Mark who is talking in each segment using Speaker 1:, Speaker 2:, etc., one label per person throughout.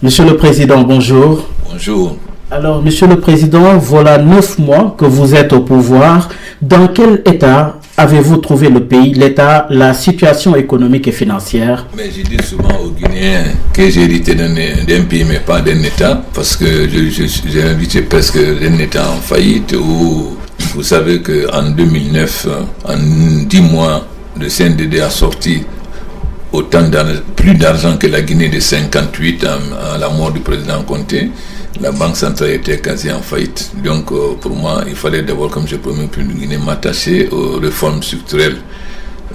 Speaker 1: Monsieur le Président, bonjour.
Speaker 2: Bonjour.
Speaker 1: Alors, Monsieur le Président, voilà 9 mois que vous êtes au pouvoir. Dans quel état avez-vous trouvé le pays, l'état, la situation économique et financière?
Speaker 2: Mais je dis souvent aux Guinéens que j'ai hérité d'un pays, mais pas d'un État, parce que j'ai hérité presque d'un État en faillite, où vous savez qu'en 2009, en 10 mois, le CNDD a sorti plus d'argent que la Guinée de 58 à la mort du président Conté. La Banque centrale était quasi en faillite. Donc, pour moi, il fallait d'abord, comme j'ai promis pour la Guinée, m'attacher aux réformes structurelles.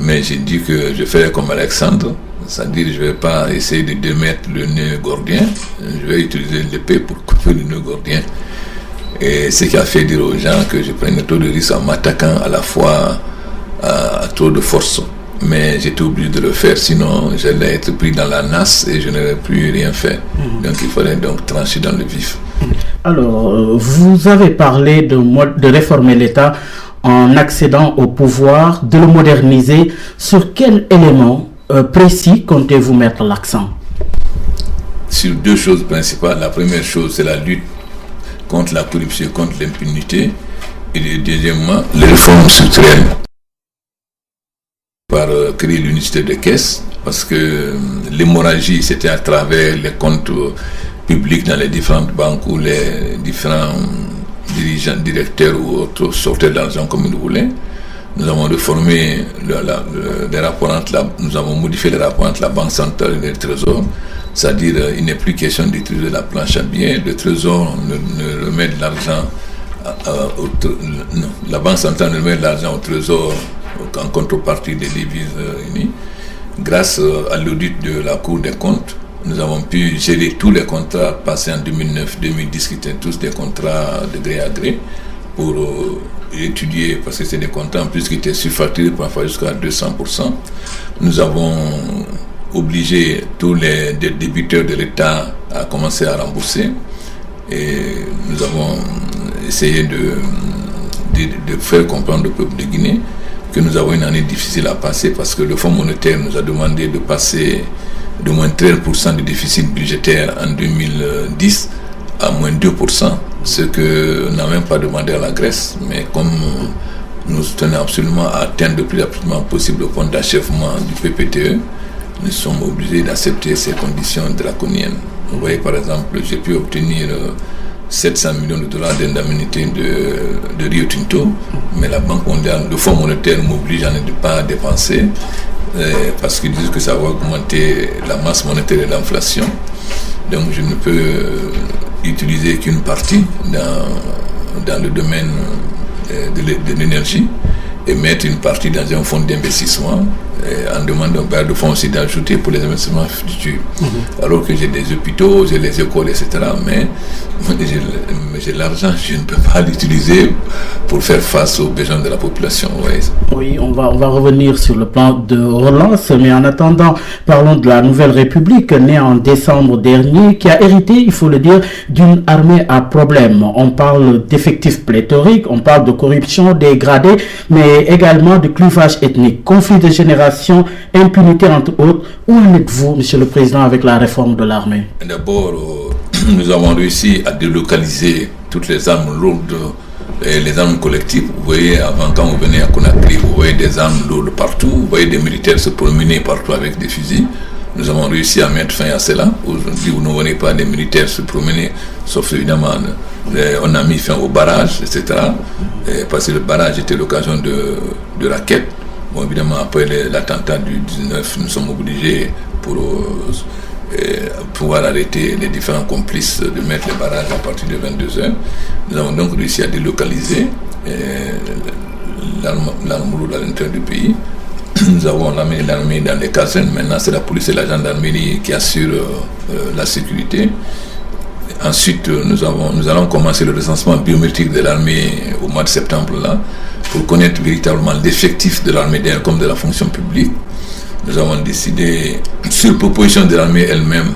Speaker 2: Mais j'ai dit que je ferais comme Alexandre, c'est-à-dire je ne vais pas essayer de démettre le nœud gordien, je vais utiliser l'épée pour couper le nœud gordien. Et ce qui a fait dire aux gens que je prenais trop de risques en m'attaquant à la fois à trop de force. Mais j'étais obligé de le faire, sinon j'allais être pris dans la nasse et je n'aurais plus rien fait. Donc il fallait donc trancher dans le vif.
Speaker 1: Alors, vous avez parlé de réformer l'État en accédant au pouvoir, de le moderniser. Sur quel élément précis comptez-vous mettre l'accent?
Speaker 2: Sur 2 choses principales. La première chose, c'est la lutte contre la corruption, contre l'impunité. Et deuxièmement, les réformes structurelles. Par créer l'unité de caisse, parce que l'hémorragie, c'était à travers les comptes publics dans les différentes banques où les différents dirigeants, directeurs ou autres sortaient de l'argent comme ils voulaient. Nous avons réformé les rapports nous avons modifié les rapports entre la Banque centrale et le Trésor, c'est-à-dire il n'est plus question d'utiliser la planche à billets. Le Trésor ne remet de l'argent la Banque centrale ne remet de l'argent au Trésor en contrepartie des devises unies. Grâce à l'audit de la Cour des comptes, nous avons pu gérer tous les contrats passés en 2009-2010, qui étaient tous des contrats de gré à gré, pour étudier, parce que c'est des contrats en plus qui étaient surfacturés parfois jusqu'à 200%. Nous avons obligé tous les débiteurs de l'État à commencer à rembourser, et nous avons essayé de faire comprendre au peuple de Guinée que nous avons une année difficile à passer, parce que le Fonds monétaire nous a demandé de passer de moins 13% de déficit budgétaire en 2010 à moins 2%, ce que n'a même pas demandé à la Grèce. Mais comme nous tenons absolument à atteindre le plus rapidement possible le point d'achèvement du PPTE, nous sommes obligés d'accepter ces conditions draconiennes. Vous voyez, par exemple, j'ai pu obtenir 700 millions de dollars d'indemnité de Rio Tinto, mais la Banque mondiale, le Fonds monétaire m'oblige à ne pas dépenser parce qu'ils disent que ça va augmenter la masse monétaire et l'inflation. Donc je ne peux utiliser qu'une partie dans le domaine de l'énergie et mettre une partie dans un fonds d'investissement en demandant aux bailleurs de fonds aussi d'ajouter pour les investissements futurs. Alors que j'ai des hôpitaux, j'ai les écoles, etc. Mais j'ai l'argent, je ne peux pas l'utiliser pour faire face aux besoins de la population. Ouais.
Speaker 1: Oui, on va revenir sur le plan de relance, mais en attendant, parlons de la Nouvelle République, née en décembre dernier, qui a hérité, il faut le dire, d'une armée à problème. On parle d'effectifs pléthoriques, on parle de corruption dégradée, mais également de clivage ethnique, conflit de génération, impunité entre autres. Où en êtes-vous, Monsieur le Président, avec la réforme de l'armée?
Speaker 2: D'abord, nous avons réussi à délocaliser toutes les armes lourdes et les armes collectives. Vous voyez, avant, quand vous venez à Conakry, vous voyez des armes lourdes partout, vous voyez des militaires se promener partout avec des fusils. Nous avons réussi à mettre fin à cela. Aujourd'hui, vous ne voyez pas des militaires se promener, sauf évidemment, on a mis fin au barrage, etc. Parce que le barrage était l'occasion de raquettes. Bon, évidemment, après l'attentat du 19, nous sommes obligés pour pouvoir arrêter les différents complices de mettre les barrages à partir de 22h. Nous avons donc réussi à délocaliser l'arme lourde à l'intérieur du pays. Nous avons amené l'armée dans les casernes. Maintenant, c'est la police et la gendarmerie qui assurent la sécurité. Ensuite, nous allons commencer le recensement biométrique de l'armée au mois de septembre là, pour connaître véritablement l'effectif de l'armée d'air comme de la fonction publique. Nous avons décidé, sur proposition de l'armée elle-même,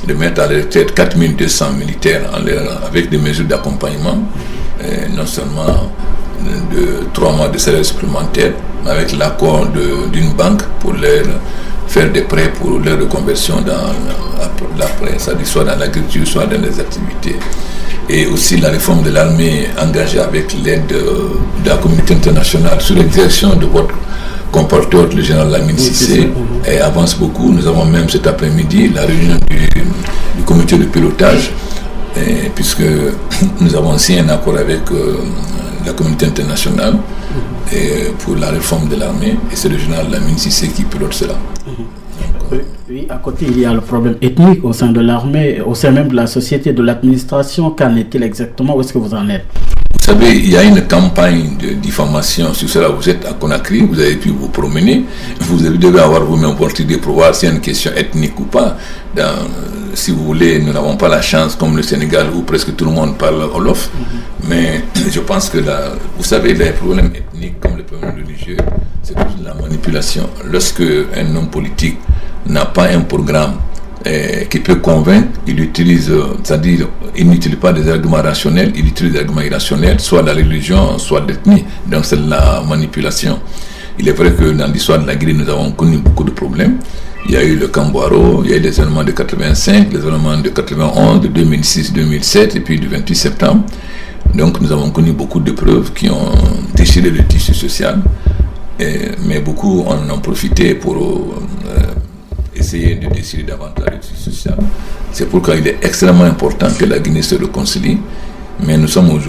Speaker 2: de mettre à la retraite 4200 militaires avec des mesures d'accompagnement, non seulement de 3 mois de salaire supplémentaire, mais avec l'accord d'une banque pour leur faire des prêts pour leur reconversion dans l'après, soit dans l'agriculture, soit dans les activités. Et aussi la réforme de l'armée engagée avec l'aide de la communauté internationale sous la direction de votre compatriote, le général Lamine Cissé, avance beaucoup. Nous avons même cet après-midi la réunion du comité de pilotage, puisque nous avons signé un accord avec la communauté internationale pour la réforme de l'armée, et c'est le général Lamine Cissé qui pilote cela.
Speaker 1: Oui, à côté, il y a le problème ethnique au sein de l'armée, au sein même de la société, de l'administration. Qu'en est-il exactement? Où est-ce que vous en êtes?
Speaker 2: Vous savez, il y a une campagne de diffamation sur cela. Vous êtes à Conakry, vous avez pu vous promener, vous devez avoir vous-même opportunité pour voir s'il y a une question ethnique ou pas. Si vous voulez, nous n'avons pas la chance, comme le Sénégal, où presque tout le monde parle Wolof, mais je pense que vous savez, les problèmes ethniques, comme les problèmes religieux, c'est toute la manipulation. Lorsque un homme politique n'a pas un programme qui peut convaincre, il utilise, c'est-à-dire, il n'utilise pas des arguments rationnels, il utilise des arguments irrationnels, soit la religion, soit l'ethnie. Donc c'est la manipulation. Il est vrai que dans l'histoire de la Guinée, nous avons connu beaucoup de problèmes. Il y a eu le Camboiro, il y a eu les événements de 85, les événements de 91, de 2006, 2007 et puis du 28 septembre. Donc nous avons connu beaucoup de preuves qui ont déchiré le tissu social, mais beaucoup en ont profité pour essayer de décider davantage le tissu social. C'est pourquoi il est extrêmement important que la Guinée se réconcilie. Mais nous sommes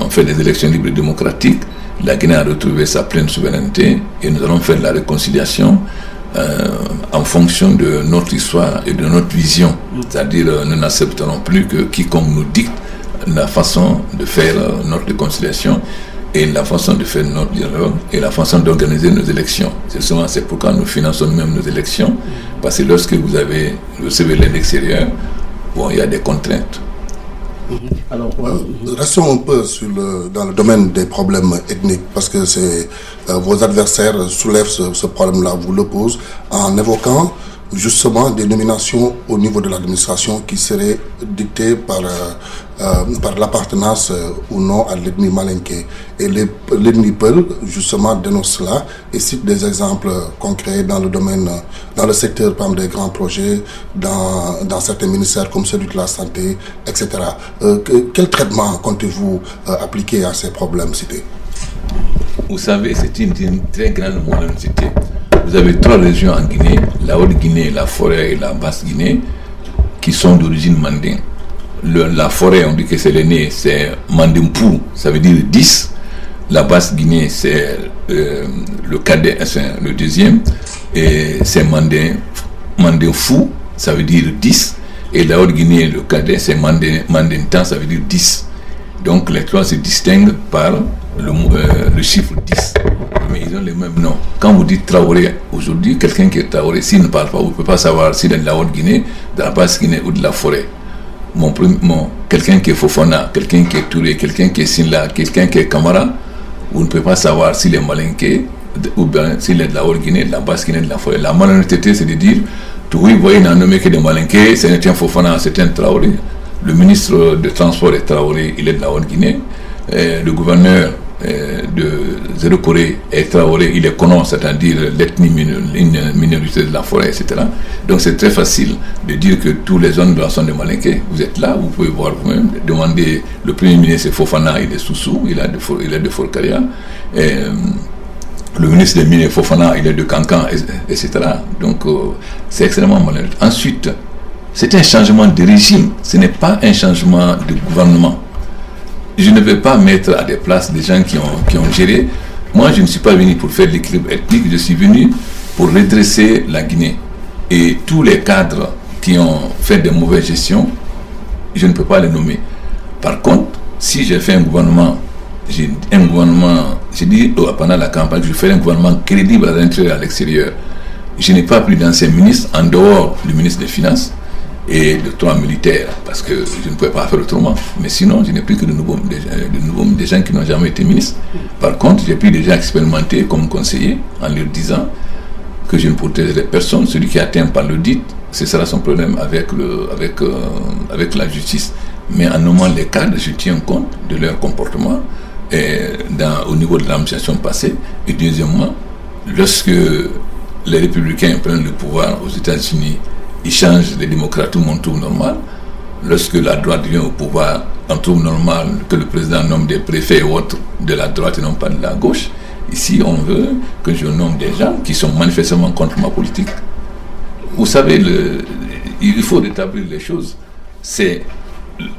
Speaker 2: fait des élections libres et démocratiques. La Guinée a retrouvé sa pleine souveraineté et nous allons faire la réconciliation en fonction de notre histoire et de notre vision. C'est-à-dire, nous n'accepterons plus que quiconque nous dicte la façon de faire notre réconciliation et la façon de faire notre dialogue et la façon d'organiser nos élections. C'est pourquoi nous finançons nous-mêmes nos élections, parce que lorsque vous recevez l'aide extérieure, il y a des contraintes.
Speaker 3: Alors, restons un peu dans le domaine des problèmes ethniques, parce que vos adversaires soulèvent ce problème-là, vous le posent, en évoquant justement des nominations au niveau de l'administration qui seraient dictées par l'appartenance ou non à l'ethnie malinké. Et l'ethnie Peul, justement, dénonce cela et cite des exemples concrets dans le secteur, par exemple, des grands projets, dans certains ministères comme celui de la santé, etc. Quel traitement comptez-vous appliquer à ces problèmes cités?
Speaker 2: Vous savez, c'est une très grande monolithicité. Vous avez 3 régions en Guinée, la Haute-Guinée, la Forêt et la Basse-Guinée, qui sont d'origine mandin. La Forêt, on dit que c'est l'aîné, c'est Mandinpou, ça veut dire 10. La Basse-Guinée, c'est le cadet, c'est le deuxième, et c'est Mandinfou, ça veut dire 10. Et la Haute-Guinée, le cadet, c'est Mandintan, ça veut dire 10. Donc les 3 se distinguent par le chiffre 10. Mais ils ont les mêmes noms. Quand vous dites Traoré, aujourd'hui, quelqu'un qui est Traoré, s'il ne parle pas, vous ne pouvez pas savoir s'il est de la Haute-Guinée, de la Basse-Guinée ou de la Forêt. Quelqu'un qui est Fofana, quelqu'un qui est Touré, quelqu'un qui est Sinla, quelqu'un qui est Camara, vous ne pouvez pas savoir s'il est malinké ou bien s'il est de la Haute-Guinée, de la Basse-Guinée, de la Forêt. La malhonnêteté, c'est de dire, oui, vous voyez, il n'a nommé que des malinqués, c'est un Fofana, c'est un Traoré. Le ministre de Transport est Traoré, il est de la Haute-Guinée. Le gouverneur de Zéro Corée est Traoré, il est Konon, c'est-à-dire l'ethnie minorité de la Forêt, etc. Donc c'est très facile de dire que tous les hommes sont des malinqués. Vous êtes là, vous pouvez voir vous-même, demander, le premier ministre Fofana, il est Soussou, il est de Forcaria. Le ministre des Mines Fofana, il est de Cancan, etc. Donc c'est extrêmement malheureux. Ensuite, c'est un changement de régime, ce n'est pas un changement de gouvernement. Je ne vais pas mettre à des places des gens qui ont géré. Moi, je ne suis pas venu pour faire l'équilibre ethnique, je suis venu pour redresser la Guinée. Et tous les cadres qui ont fait de mauvaises gestions, je ne peux pas les nommer. Par contre, si j'ai fait un gouvernement, j'ai dit pendant la campagne, je fais un gouvernement crédible à l'intérieur et à l'extérieur. Je n'ai pas pris d'anciens ministres en dehors du ministre des Finances et de 3 militaires, parce que je ne pouvais pas faire autrement. Mais sinon, je n'ai plus que des gens qui n'ont jamais été ministres. Par contre, j'ai pris des gens expérimentés comme conseillers en leur disant que je ne protégerai personne. Celui qui est atteint par l'audit, ce sera son problème avec la justice. Mais en nommant les cadres, je tiens compte de leur comportement au niveau de l'administration passée. Et deuxièmement, lorsque les républicains prennent le pouvoir aux États-Unis, ils changent, les démocrates, tout le monde trouve normal. Lorsque la droite vient au pouvoir, on trouve normal que le président nomme des préfets ou autres de la droite et non pas de la gauche. Ici, on veut que je nomme des gens qui sont manifestement contre ma politique. Vous savez, il faut rétablir les choses. C'est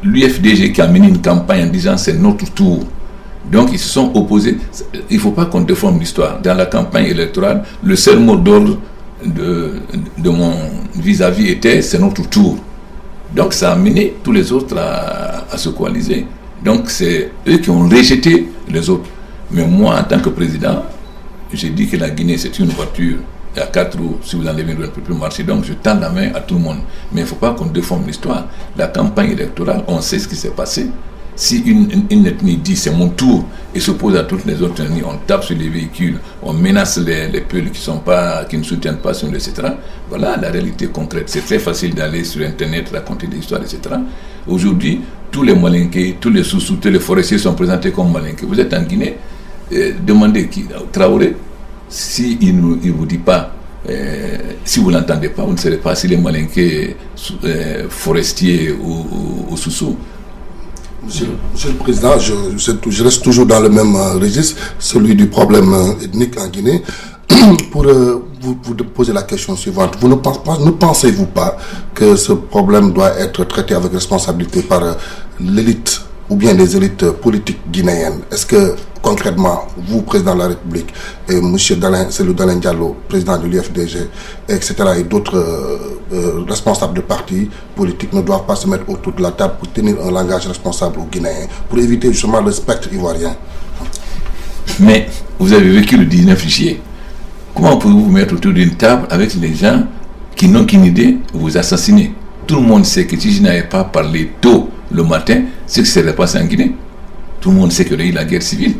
Speaker 2: l'UFDG qui a mené une campagne en disant c'est notre tour. Donc ils se sont opposés. Il ne faut pas qu'on déforme l'histoire. Dans la campagne électorale, le seul mot d'ordre de mon vis-à-vis était c'est notre tour. Donc ça a mené tous les autres à se coaliser. Donc c'est eux qui ont rejeté les autres. Mais moi, en tant que président, j'ai dit que la Guinée c'est une voiture. Il y a 4 roues, si vous enlevez une, elle ne peut plus marcher. Donc je tends la main à tout le monde. Mais il ne faut pas qu'on déforme l'histoire. La campagne électorale, on sait ce qui s'est passé. Si une ethnie dit c'est mon tour et s'oppose à toutes les autres ethnies, on tape sur les véhicules, on menace les peuples qui ne soutiennent pas, etc. Voilà la réalité concrète. C'est très facile d'aller sur Internet, raconter des histoires, etc. Aujourd'hui, tous les Malinqués, tous les Soussous, tous les forestiers sont présentés comme Malinqués. Vous êtes en Guinée, demandez Traoré, si il ne vous dit pas, si vous ne l'entendez pas, vous ne savez pas si les Malinqués forestiers ou Soussous.
Speaker 3: Monsieur le Président, je reste toujours dans le même registre, celui du problème ethnique en Guinée. Pour vous poser la question suivante, ne pensez-vous pas que ce problème doit être traité avec responsabilité par l'élite ou bien les élites politiques guinéennes? Est-ce que concrètement, vous, président de la République, et M. Cellou Dalein Diallo, président de l'UFDG, etc., et d'autres responsables de partis politiques ne doivent pas se mettre autour de la table pour tenir un langage responsable aux Guinéens, pour éviter justement le spectre ivoirien?
Speaker 2: Mais vous avez vécu le 19 juillet. Comment pouvez-vous vous mettre autour d'une table avec les gens qui n'ont qu'une idée, vous assassiner? Tout le monde sait que si je n'avais pas parlé tôt le matin, ce qui s'est passé en Guinée, tout le monde sait qu'il y a eu la guerre civile.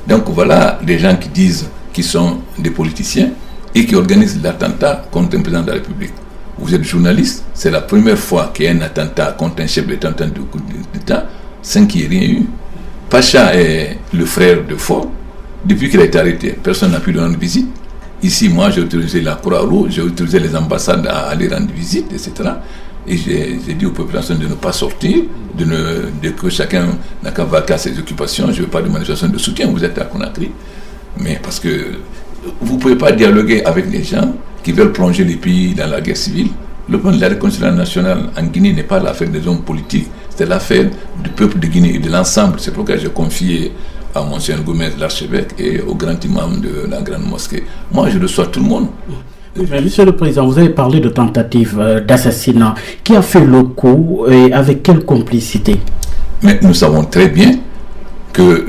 Speaker 2: Donc voilà des gens qui disent qu'ils sont des politiciens et qui organisent l'attentat contre un président de la République. Vous êtes journaliste, c'est la première fois qu'il y a un attentat contre un chef d'État de coup d'État sans qu'il n'y ait rien eu. Pacha est le frère de Faure. Depuis qu'il a été arrêté, personne n'a pu lui rendre visite. Ici, moi, j'ai autorisé la Croix-Rouge, j'ai autorisé les ambassades à aller rendre visite, etc. Et j'ai dit aux populations de ne pas sortir, que chacun n'a qu'à vaquer à ses occupations. Je ne veux pas de manifestation de soutien, vous êtes à Conakry. Mais parce que vous ne pouvez pas dialoguer avec les gens qui veulent plonger les pays dans la guerre civile. Le plan de la réconciliation nationale en Guinée n'est pas l'affaire des hommes politiques, c'est l'affaire du peuple de Guinée et de l'ensemble. C'est pourquoi j'ai confié à Monsieur Gomez, l'archevêque, et au grand imam de la grande mosquée. Moi, je reçois tout le monde.
Speaker 1: Mais Monsieur le Président, vous avez parlé de tentative d'assassinat. Qui a fait le coup et avec quelle complicité?
Speaker 2: Mais nous savons très bien que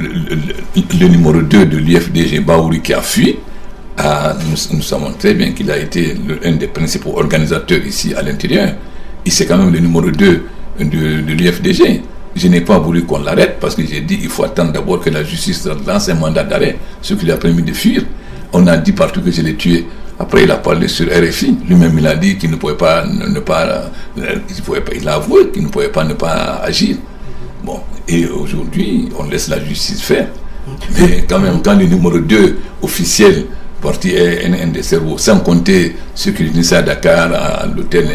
Speaker 2: le numéro 2 de l'UFDG, Baouri, qui a fui, nous savons très bien qu'il a été un des principaux organisateurs ici à l'intérieur. Et c'est quand même le numéro 2 de l'UFDG. Je n'ai pas voulu qu'on l'arrête parce que j'ai dit qu'il faut attendre d'abord que la justice lance un mandat d'arrêt, ce qui lui a permis de fuir. On a dit partout que je l'ai tué. Après, il a parlé sur RFI. Lui-même, il a dit qu'il ne pouvait pas il a avoué qu'il ne pouvait pas ne pas agir. Bon, et aujourd'hui, on laisse la justice faire. Mais quand même, quand le numéro 2 officiel parti est un des cerveaux, sans compter ceux qui venaient à Dakar, à l'hôtel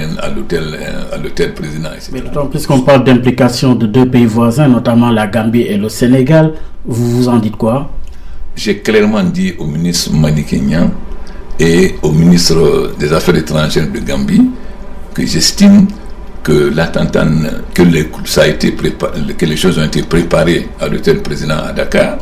Speaker 2: président, etc.
Speaker 1: Mais d'autant plus qu'on parle d'implication de 2 pays voisins, notamment la Gambie et le Sénégal, vous en dites quoi?
Speaker 2: J'ai clairement dit au ministre Mani Kenyan et au ministre des Affaires étrangères de Gambie que j'estime que l'attentat, que les choses ont été préparées à l'hôtel président à Dakar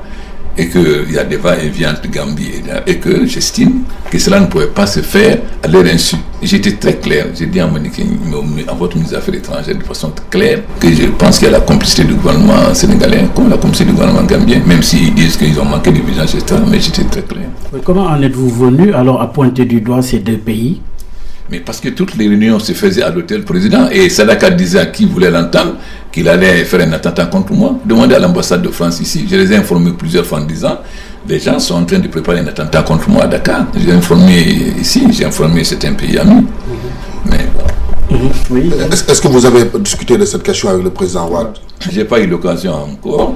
Speaker 2: et qu'il y a des va-et-vient de Gambie et que j'estime que cela ne pouvait pas se faire à leur insu. J'étais très clair, j'ai dit à votre ministre des Affaires étrangères de façon claire que je pense qu'il y a la complicité du gouvernement sénégalais comme la complicité du gouvernement gambien, même s'ils disent qu'ils ont manqué de vigilance, etc. Mais j'étais très clair.
Speaker 1: Mais comment en êtes-vous venu alors à pointer du doigt ces 2 pays?
Speaker 2: Mais parce que toutes les réunions se faisaient à l'hôtel président et Sadaka disait à qui voulait l'entendre qu'il allait faire un attentat contre moi. Demandez à l'ambassade de France ici. Je les ai informés plusieurs fois en disant les gens sont en train de préparer un attentat contre moi à Dakar. J'ai informé ici, j'ai informé certains pays amis. Mais
Speaker 1: Oui.
Speaker 3: Est-ce que vous avez discuté de cette question avec le président Wade?
Speaker 2: Je n'ai pas eu l'occasion encore,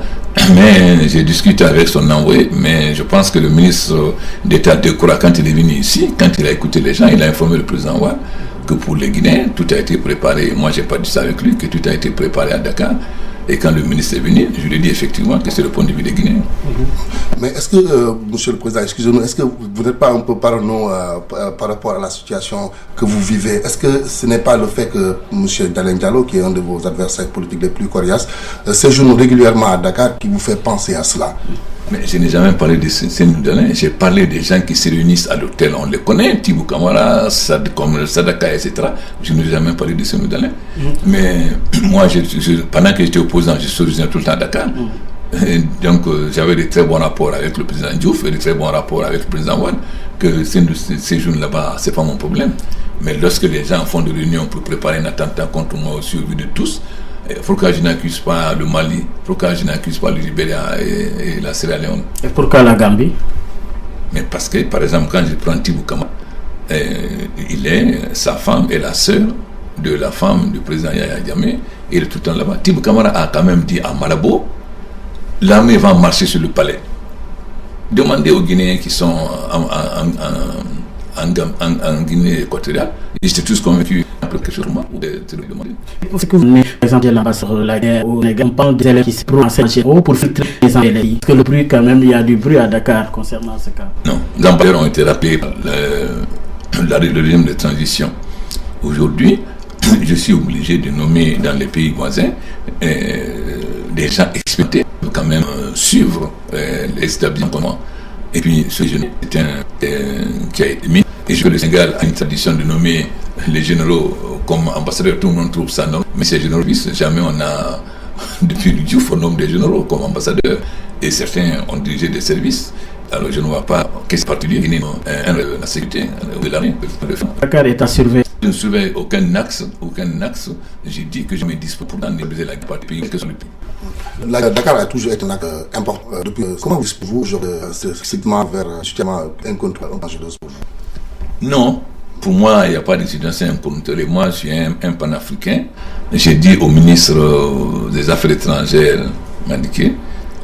Speaker 2: mais j'ai discuté avec son envoyé. Mais je pense que le ministre d'État de Koura, quand il est venu ici, quand il a écouté les gens, il a informé le président Wade que pour les Guinéens, tout a été préparé. Moi, je n'ai pas dit ça avec lui, que tout a été préparé à Dakar. Et quand le ministre est venu, je lui ai dit effectivement que c'est le point de vue des Guinéens.
Speaker 3: Mais est-ce que, monsieur le président, excusez-nous, est-ce que vous n'êtes pas un peu parano par rapport à la situation que vous vivez? Est-ce que ce n'est pas le fait que monsieur Dalen Diallo, qui est un de vos adversaires politiques les plus coriaces, séjourne régulièrement à Dakar qui vous fait penser à cela?
Speaker 2: Mais je n'ai jamais parlé de Sénou Dalen, j'ai parlé des gens qui se réunissent à l'hôtel, on les connaît, Tibou Kamara, comme Sadaka, etc. Je n'ai jamais parlé de Sénou Dalen. Mais moi, pendant que j'étais opposant, je suis tout le temps à Dakar. Donc j'avais de très bons rapports avec le président Diouf et de très bons rapports avec le président Wade, que ces jours là-bas, c'est pas mon problème. Mais lorsque les gens font des réunions pour préparer un attentat contre moi aussi au vu de tous, pourquoi je n'accuse pas le Mali, pourquoi je n'accuse pas le Libéria et la Sierra Leone? Et
Speaker 1: pourquoi la Gambie?
Speaker 2: Mais parce que, par exemple, quand je prends Tibou Kamara, sa femme est la sœur de la femme du président Yaya Jammeh, et il est tout le temps là-bas. Tibou Kamara a quand même dit à Malabo, l'armée va marcher sur le palais. Demandez aux Guinéens qui sont en Guinée équatoriale, ils étaient tous convaincus quelque chose ou de le demander.
Speaker 1: Est-ce que vous venez présenter l'ambassadeur de la guerre au Sénégal? On parle des élèves qui se prononcent pour filtrer les élèves. Est-ce que le bruit, quand même, il y a du bruit à Dakar concernant ce cas?
Speaker 2: Non, les ambassadeurs ont été rappelés par le régime de transition. Aujourd'hui, je suis obligé de nommer dans les pays voisins des gens expérimentés pour quand même suivre les établissements communs. Et puis, ce jeune est qui a été mis. Et je veux le Sénégal a une tradition de nommer les généraux comme ambassadeurs. Tout le monde trouve ça normal. Mais ces généraux, jamais on a, depuis le Diouf, on nomme des généraux comme ambassadeurs. Et certains ont dirigé des services. Alors je ne vois pas qu'est-ce particulier la sécurité de l'armée.
Speaker 1: Dakar est à surveiller.
Speaker 2: Je ne surveille aucun axe. J'ai dit que je me dispose pour négliger la partie pays que sur le pays.
Speaker 3: Dakar a toujours été un acte important. Comment vous strictement vers un contrôle dangereux pour vous?
Speaker 2: Non, pour moi, il n'y a pas de situation incontrôlée. Moi, je suis un panafricain. J'ai dit au ministre des Affaires étrangères, m'indiquer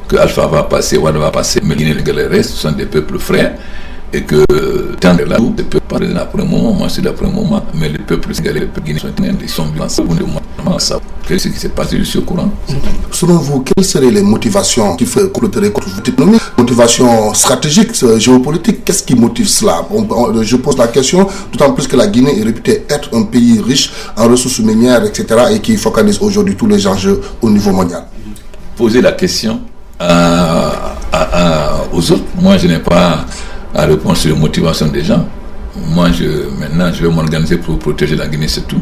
Speaker 2: que Alpha va passer, Wade va passer, mais Guinée et le reste sont des peuples frères. Et que tant de là, les peuples pas après un moment, moi c'est d'après un moment, mais les peuples sénégalais, les peuples guinéens ils sont bien ensemble de moi. Qu'est-ce qui s'est passé, je suis au courant.
Speaker 3: Selon vous, quelles seraient les motivations qui feraient clôturer contre votre économie? Motivations stratégiques, géopolitiques, qu'est-ce qui motive cela? Je pose la question, d'autant plus que la Guinée est réputée être un pays riche en ressources minières, etc., et qui focalise aujourd'hui tous les enjeux au niveau mondial.
Speaker 2: Poser la question aux autres, moi je n'ai pas à répondre sur les motivations des gens. Moi, maintenant, je vais m'organiser pour protéger la Guinée, c'est tout.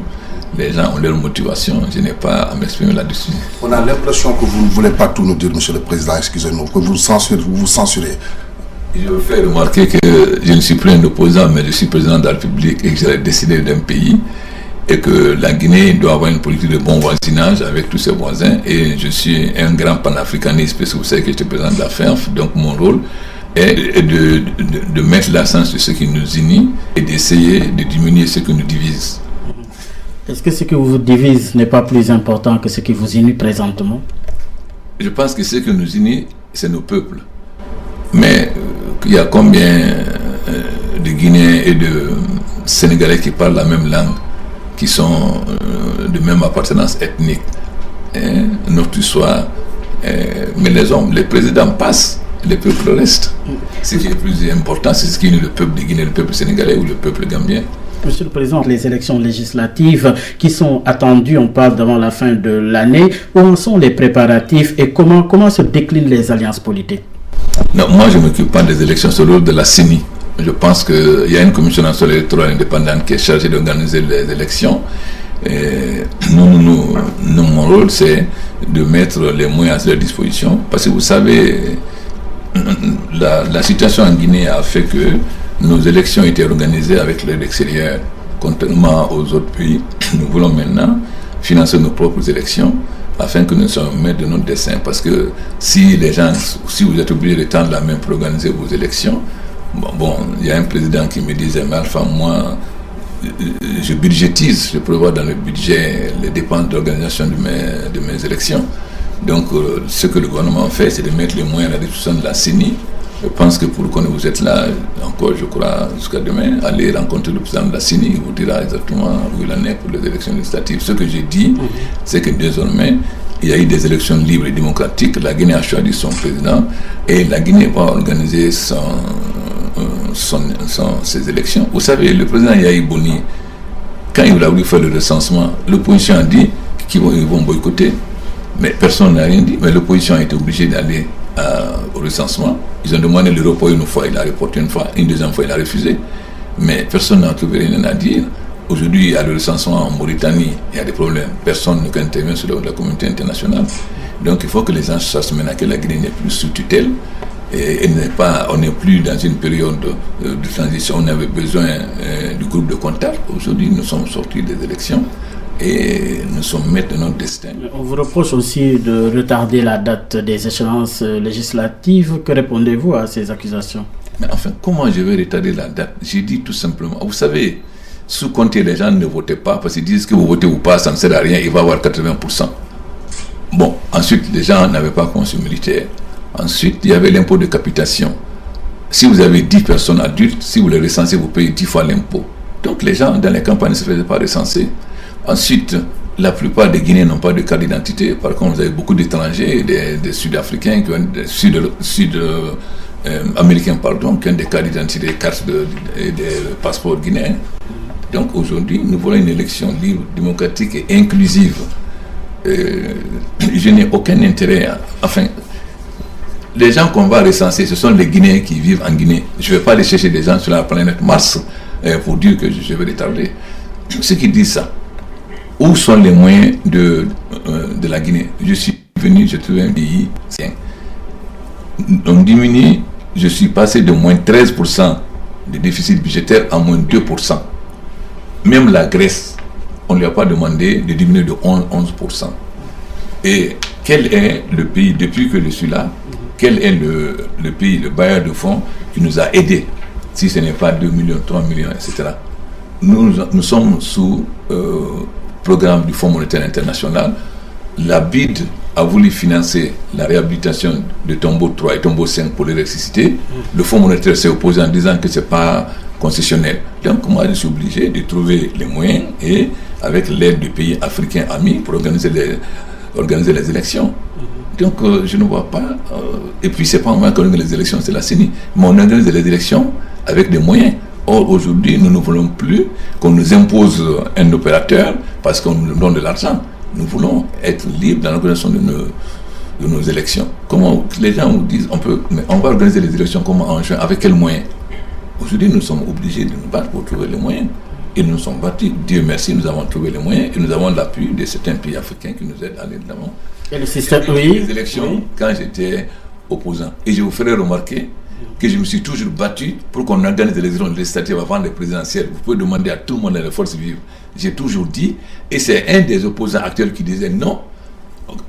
Speaker 2: Les gens ont leur motivation, je n'ai pas à m'exprimer là-dessus.
Speaker 3: On a l'impression que vous ne voulez pas tout nous dire, monsieur le président, excusez-nous, que vous censurez.
Speaker 2: Je veux faire remarquer que je ne suis plus un opposant, mais je suis président de la République et que j'ai décidé d'un pays et que la Guinée doit avoir une politique de bon voisinage avec tous ses voisins. Et je suis un grand panafricaniste, parce que vous savez que j'étais président de la FENF, donc mon rôle et de mettre l'accent sur ce qui nous unit et d'essayer de diminuer ce qui nous divise.
Speaker 1: Est-ce que ce qui vous divise n'est pas plus important que ce qui vous unit présentement?
Speaker 2: Je pense que ce qui nous unit, c'est nos peuples. Mais il y a combien de Guinéens et de Sénégalais qui parlent la même langue, qui sont de même appartenance ethnique, notre histoire, mais les présidents passent. Les peuples restent. Ce qui est plus important, c'est ce qui unit le peuple de Guinée, le peuple sénégalais ou le peuple gambien.
Speaker 1: Monsieur le Président, les élections législatives qui sont attendues, on parle devant la fin de l'année, où en sont les préparatifs et comment se déclinent les alliances politiques?
Speaker 2: Non, moi je ne m'occupe pas des élections, c'est le rôle de la CENI. Je pense qu'il y a une commission nationale électorale indépendante qui est chargée d'organiser les élections. Et mon rôle, c'est de mettre les moyens à leur disposition. Parce que vous savez, la situation en Guinée a fait que nos élections étaient organisées avec l'aide extérieure. Contrairement aux autres pays, nous voulons maintenant financer nos propres élections afin que nous soyons maîtres de notre destin. Parce que si vous êtes obligés de tendre la main pour organiser vos élections, il y a un président qui me disait, mais Alpha, moi, je budgétise, je prévois dans le budget les dépenses d'organisation de mes élections. Donc, ce que le gouvernement fait, c'est de mettre les moyens à la disposition de la CENI. Je pense que pour quand vous êtes là, encore, je crois, jusqu'à demain, allez rencontrer le président de la CENI, il vous dira exactement où il en est pour les élections législatives. Ce que j'ai dit, c'est que désormais, il y a eu des élections libres et démocratiques. La Guinée a choisi son président et la Guinée va organiser ses élections. Vous savez, le président Yahi Boni, quand il a voulu faire le recensement, l'opposition a dit qu'ils vont boycotter. Mais personne n'a rien dit. Mais l'opposition a été obligée d'aller au recensement. Ils ont demandé le report une fois, il a reporté une fois, une deuxième fois, il a refusé. Mais personne n'a trouvé rien à dire. Aujourd'hui, il y a le recensement en Mauritanie, il y a des problèmes. Personne n'intervient sur la communauté internationale. Donc il faut que les gens sachent maintenant que la Guinée n'est plus sous tutelle. Et on n'est plus dans une période de transition. On avait besoin du groupe de contact. Aujourd'hui, nous sommes sortis des élections et nous sommes maîtres de notre destin.
Speaker 1: On vous reproche aussi de retarder la date des échéances législatives. Que répondez-vous à ces accusations?
Speaker 2: Mais enfin, comment je vais retarder la date? J'ai dit tout simplement, vous savez, sous Conté, les gens ne votaient pas parce qu'ils disent que vous votez ou pas, ça ne sert à rien, il va y avoir 80%. Bon, ensuite, les gens n'avaient pas conseil militaire. Ensuite, il y avait l'impôt de capitation. Si vous avez 10 personnes adultes, si vous les recensez, vous payez 10 fois l'impôt. Donc les gens dans les campagnes ne se faisaient pas recenser. Ensuite, la plupart des Guinéens n'ont pas de carte d'identité. Par contre, vous avez beaucoup d'étrangers, des Sud-Africains, des Sud-Américains, qui ont des cartes d'identité, des cartes des passeports guinéens. Donc aujourd'hui, nous voulons une élection libre, démocratique et inclusive. Je n'ai aucun intérêt enfin, les gens qu'on va recenser, ce sont les Guinéens qui vivent en Guinée. Je ne vais pas aller chercher des gens sur la planète Mars pour dire que je vais retarder. Ceux qui disent ça, où sont les moyens de la Guinée? Je suis venu, j'ai trouvé un pays, on diminue, je suis passé de moins 13% de déficit budgétaire à moins 2%. Même la Grèce, on ne lui a pas demandé de diminuer de 11%. Et quel est le pays, depuis que je suis là, quel est le pays, le bailleur de fonds qui nous a aidés, si ce n'est pas 2 millions, 3 millions, etc. Nous sommes sous programme du Fonds monétaire international. La BID a voulu financer la réhabilitation de Tombeau 3 et Tombeau 5 pour l'électricité. Le Fonds monétaire s'est opposé en disant que ce n'est pas concessionnel. Donc moi, je suis obligé de trouver les moyens et avec l'aide du pays africain amis pour organiser les élections. Donc je ne vois pas. Et puis c'est pas moi qui organise les élections, c'est la CENI. Mais on organise les élections avec des moyens. Or aujourd'hui, nous ne voulons plus qu'on nous impose un opérateur parce qu'on nous donne de l'argent. Nous voulons être libres dans l'organisation de nos élections. Comment les gens nous disent mais on va organiser les élections comment en juin, avec quels moyens? Aujourd'hui, nous sommes obligés de nous battre pour trouver les moyens. Et nous nous sommes battus. Dieu merci, nous avons trouvé les moyens et nous avons l'appui de certains pays africains qui nous aident à aller de l'avant.
Speaker 1: Et le système,
Speaker 2: les élections, quand j'étais opposant. Et je vous ferai remarquer que je me suis toujours battu pour qu'on organise les élections législatives avant les présidentielles. Vous pouvez demander à tout le monde dans les forces vives. J'ai toujours dit, et c'est un des opposants actuels qui disait non,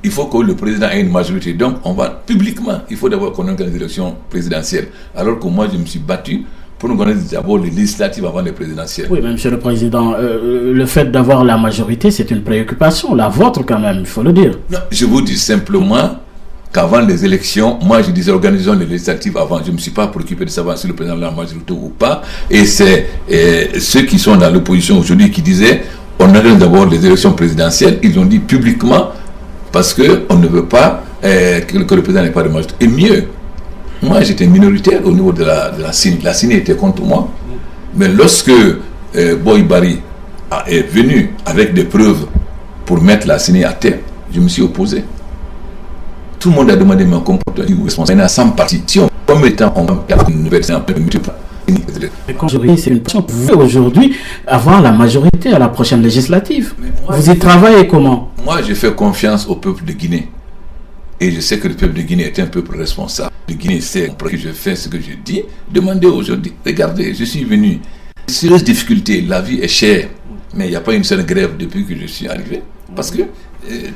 Speaker 2: il faut que le président ait une majorité. Donc, on va publiquement, il faut d'abord qu'on organise les élections présidentielles. Alors que moi, je me suis battu pour nous organiser d'abord les législatives avant les présidentielles.
Speaker 1: Oui, mais Monsieur le Président, le fait d'avoir la majorité, c'est une préoccupation, la vôtre quand même, il faut le dire. Non,
Speaker 2: je vous dis simplement qu'avant les élections, moi je disais organisons les législatives avant. Je ne me suis pas préoccupé de savoir si le président a la majorité ou pas. Et c'est ceux qui sont dans l'opposition aujourd'hui qui disaient on organise d'abord les élections présidentielles. Ils ont dit publiquement parce qu'on ne veut pas que le président n'ait pas de majorité. Et mieux, moi j'étais minoritaire au niveau de la CENI. La CENI était contre moi. Mais lorsque Boy Bari est venu avec des preuves pour mettre la CENI à terre, je me suis opposé. Tout le monde a demandé mon comportement responsable. À 100 partis. Si on met temps, on va faire une nouvelle séance.
Speaker 1: Mais quand c'est une question, vous pouvez aujourd'hui avoir la majorité à la prochaine législative. Vous y travaillez comment?
Speaker 2: Moi, je fais confiance au peuple de Guinée. Et je sais que le peuple de Guinée est un peuple responsable. Le Guinée sait que je fais ce que je dis. Demandez aujourd'hui. Regardez, je suis venu. Sérieuse difficulté, la vie est chère. Mais il n'y a pas une seule grève depuis que je suis arrivé. Parce que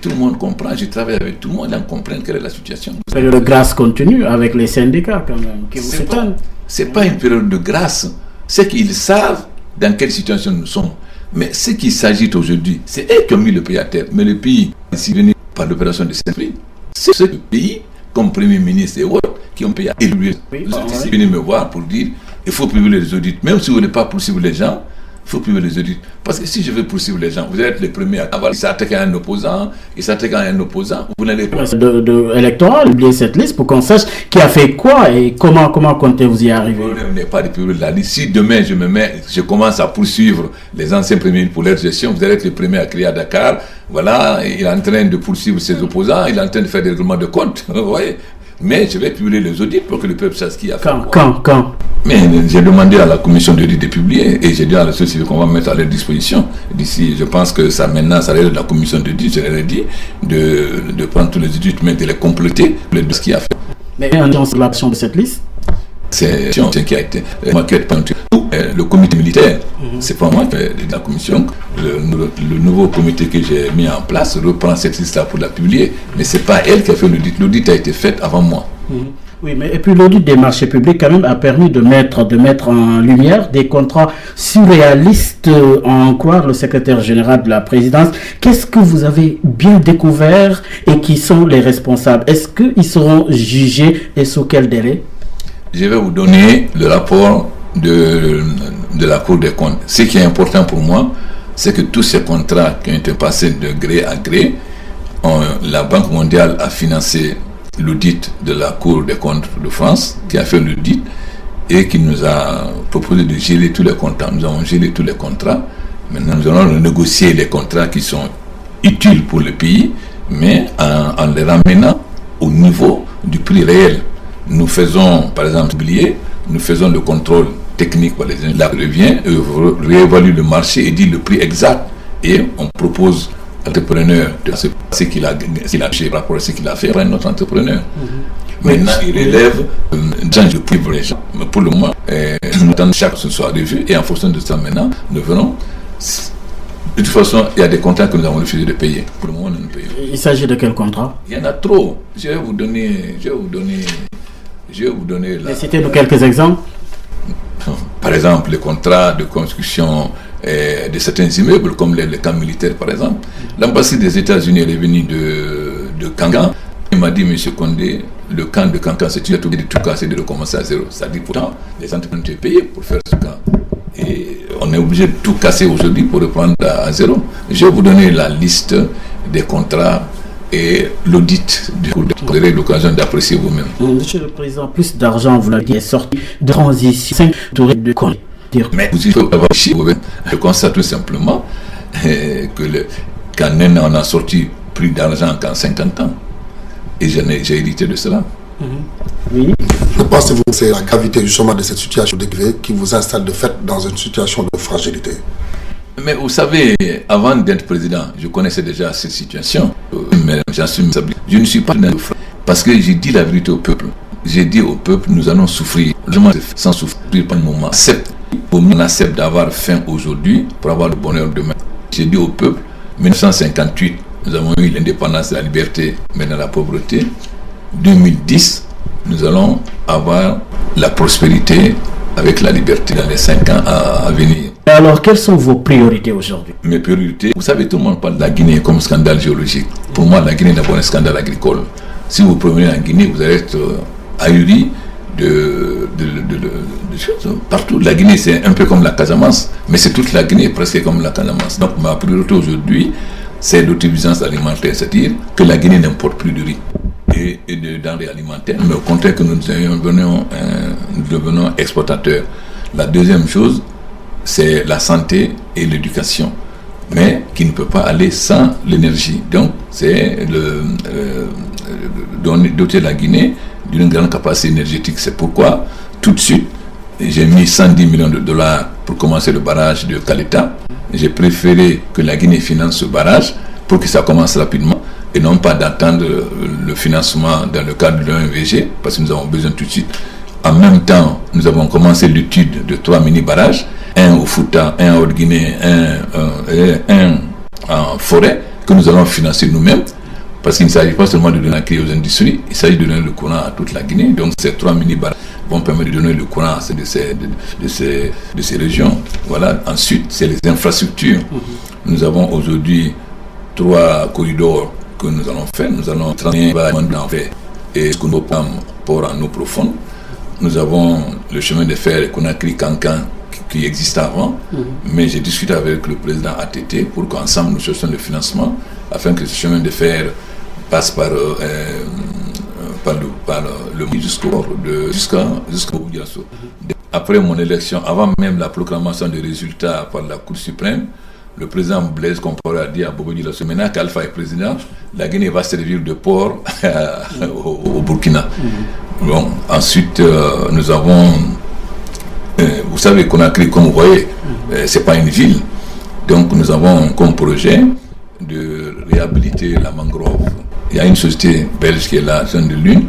Speaker 2: tout le monde comprend, je travaille avec tout le monde, on comprend quelle est la situation.
Speaker 1: Une période de grâce continue avec les syndicats quand même, qui vous s'étonnent.
Speaker 2: C'est pas une période de grâce, c'est qu'ils savent dans quelle situation nous sommes. Mais ce qui s'agit aujourd'hui, c'est eux qui ont mis le pays à terre. Mais le pays, ici venu par l'opération de Saint-Prix, c'est ce pays, comme Premier ministre et autres, qui ont payé à éluer. Vous êtes ici venu me voir pour dire il faut priver les audits. Même si vous ne voulez pas poursuivre les gens, il faut priver les audits. Parce que si je veux poursuivre les gens, vous allez être les premiers à avoir. Ils s'attaquent à un opposant, vous n'allez pas.
Speaker 1: Électoral, oubliez cette liste pour qu'on sache qui a fait quoi et comment comptez-vous y arriver.
Speaker 2: Le problème n'est pas de publier la liste. Si demain je commence à poursuivre les anciens premiers pour leur gestion, vous allez être les premiers à crier à Dakar. Voilà, il est en train de poursuivre ses opposants, il est en train de faire des règlements de compte. Vous voyez. Mais je vais publier les audits pour que le peuple sache qui a fait quoi.
Speaker 1: Quand
Speaker 2: Mais j'ai demandé à la commission d'audit de publier et j'ai dit à la société qu'on va mettre à leur disposition. D'ici, je pense que ça maintenant, ça relève de la commission d'audit, je leur ai dit de prendre tous les audits, mais de les compléter, de ce qu'il a fait.
Speaker 1: Mais en sur l'action de cette liste,
Speaker 2: c'est qui a été le comité militaire, c'est pas moi qui ai de la commission. Le nouveau comité que j'ai mis en place reprend cette liste-là pour la publier, mais c'est pas elle qui a fait l'audit. L'audit a été fait avant moi.
Speaker 1: Oui, mais et puis l'audit des marchés publics quand même a permis de mettre en lumière des contrats surréalistes, en croire le secrétaire général de la présidence. Qu'est-ce que vous avez bien découvert et qui sont les responsables? Est-ce qu'ils seront jugés et sous quel délai?
Speaker 2: Je vais vous donner le rapport de la Cour des comptes. Ce qui est important pour moi, c'est que tous ces contrats qui ont été passés de gré à gré, la Banque mondiale a financé l'audit de la Cour des comptes de France, qui a fait l'audit et qui nous a proposé de geler tous les contrats. Nous avons gelé tous les contrats. Maintenant, nous allons négocier les contrats qui sont utiles pour le pays, mais en les ramenant au niveau du prix réel. Nous faisons, par exemple, nous faisons le contrôle technique par les ingénieurs. Là, revient, réévalue le marché et dit le prix exact. Et on propose à l'entrepreneur de ce qu'il a acheté par rapport à ce qu'il a fait par notre entrepreneur. Maintenant, il relève de prix pour les gens. Mais pour le moment, nous attendons chaque ce soit revu et en fonction de ça, maintenant, nous verrons. De toute façon, il y a des contrats que nous avons refusé de payer. Pour le moment, nous ne payons.
Speaker 1: Il s'agit de quel contrat?
Speaker 2: Il y en a trop. Je vais vous donner la...
Speaker 1: Citez-nous quelques exemples.
Speaker 2: Par exemple, les contrats de construction de certains immeubles, comme les camps militaires, par exemple. L'ambassade des États-Unis est venue de Kankan. Il m'a dit, M. Condé, le camp de Kankan, c'est tu as obligé de tout casser, de recommencer à zéro. Ça dit pourtant, les entreprises ont été payées pour faire ce camp. Et on est obligé de tout casser aujourd'hui pour reprendre à zéro. Je vais vous donner la liste des contrats et l'audit du coup. Vous aurez l'occasion d'apprécier vous-même.
Speaker 1: Monsieur le Président, plus d'argent, vous l'avez dit, est sorti de transition de compte.
Speaker 2: Mais vous il faut avoir chiffre. Je constate tout simplement qu'en un an, on a sorti plus d'argent qu'en 50 ans. Et j'ai hérité de cela.
Speaker 1: Oui.
Speaker 3: Je pense que c'est la gravité justement de cette situation dégradée qui vous installe de fait dans une situation de fragilité.
Speaker 2: Mais vous savez, avant d'être président, je connaissais déjà cette situation. Mais j'assume ça. Je ne suis pas dans le frère. Parce que j'ai dit la vérité au peuple. J'ai dit au peuple, nous allons souffrir. Sans souffrir par le moment. On accepte d'avoir faim aujourd'hui pour avoir le bonheur demain. J'ai dit au peuple, 1958, nous avons eu l'indépendance et la liberté, mais dans la pauvreté. 2010, nous allons avoir la prospérité avec la liberté dans les 5 ans à venir.
Speaker 1: Alors, quelles sont vos priorités aujourd'hui?
Speaker 2: Mes priorités, vous savez, tout le monde parle de la Guinée comme scandale géologique. Pour moi, la Guinée est d'abord un scandale agricole. Si vous promenez en Guinée, vous allez être ahuri de choses. Partout, la Guinée, c'est un peu comme la Casamance, mais c'est toute la Guinée presque comme la Casamance. Donc, ma priorité aujourd'hui, c'est l'autosuffisance alimentaire, c'est-à-dire que la Guinée n'importe plus de riz et de denrées alimentaires, mais au contraire que nous devenons exportateurs. La deuxième chose, c'est la santé et l'éducation, mais qui ne peut pas aller sans l'énergie. Donc, c'est doter la Guinée d'une grande capacité énergétique. C'est pourquoi, tout de suite, j'ai mis 110 millions de dollars pour commencer le barrage de Kaleta. J'ai préféré que la Guinée finance ce barrage pour que ça commence rapidement et non pas d'attendre le financement dans le cadre d'un VG, parce que nous avons besoin tout de suite. En même temps, nous avons commencé l'étude de 3 mini-barrages, un au Fouta, un en Haute-Guinée, un en forêt, que nous allons financer nous-mêmes, parce qu'il ne s'agit pas seulement de donner la clé aux industries, il s'agit de donner le courant à toute la Guinée. Donc ces 3 mini-barrages vont permettre de donner le courant de ces régions. Voilà. Ensuite, c'est les infrastructures. Nous avons aujourd'hui 3 corridors que nous allons faire. Nous allons travailler en fait et ce que nous avons port en eau profonde. Nous avons le chemin de fer Conakry-Kankan qui existait avant, mais j'ai discuté avec le président ATT pour qu'ensemble nous cherchions le financement afin que ce chemin de fer passe par le jusqu'à Boudiasso. Après mon élection, avant même la proclamation des résultats par la Cour suprême, le président Blaise Compaoré a dit à Bobo Dioulasso, maintenant qu'Alpha est président, la Guinée va servir de port au Burkina. Bon, ensuite, nous avons... vous savez, Conakry, comme vous voyez, c'est pas une ville. Donc nous avons comme projet de réhabiliter la mangrove. Il y a une société belge qui est là, Jeune de Lune,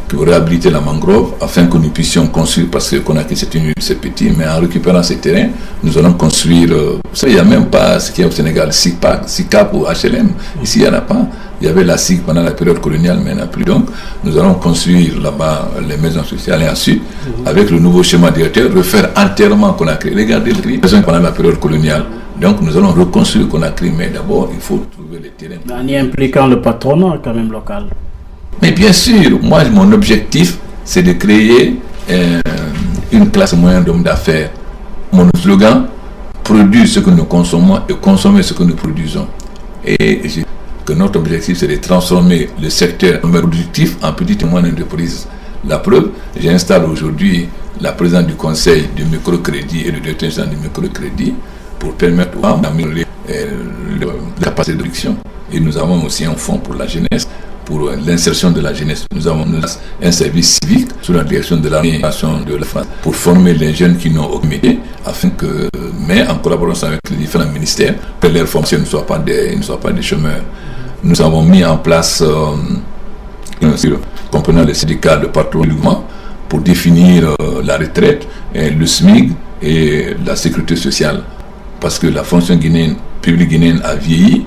Speaker 2: qui veut réhabiliter la mangrove afin que nous puissions construire, parce que Conakry c'est une ville, c'est petit, mais en récupérant ces terrains, nous allons construire. Vous savez, il n'y a même pas ce qu'il y a au Sénégal, SICAP ou HLM. Ici, il n'y en a pas. Il y avait la SIC pendant la période coloniale, mais il n'y en a plus. Donc, nous allons construire là-bas les maisons sociales et ensuite, avec le nouveau schéma directeur, refaire entièrement Conakry. Regardez les maisons pendant la période coloniale. Donc, nous allons reconstruire Conakry, mais d'abord, il faut trouver les terrains.
Speaker 1: En y impliquant le patronat quand même local.
Speaker 2: Mais bien sûr, moi, mon objectif, c'est de créer une classe moyenne d'hommes d'affaires. Mon slogan, produire ce que nous consommons et consommer ce que nous produisons. Et que notre objectif, c'est de transformer le secteur productif en petite et moyenne entreprise. La preuve, j'installe aujourd'hui la présidente du conseil du microcrédit et le directeur général du microcrédit pour permettre aux femmes d'améliorer la capacité de production. Et nous avons aussi un fonds pour la jeunesse, pour l'insertion de la jeunesse. Nous avons un service civique sous la direction de l'administration de la France pour former les jeunes qui n'ont aucun métier, afin que, mais en collaboration avec les différents ministères, que leurs fonctions ne soient pas des chômeurs. Nous avons mis en place, comprenant les syndicats de partout du mouvement, pour définir la retraite, le SMIC et la sécurité sociale. Parce que la fonction publique guinéenne a vieilli,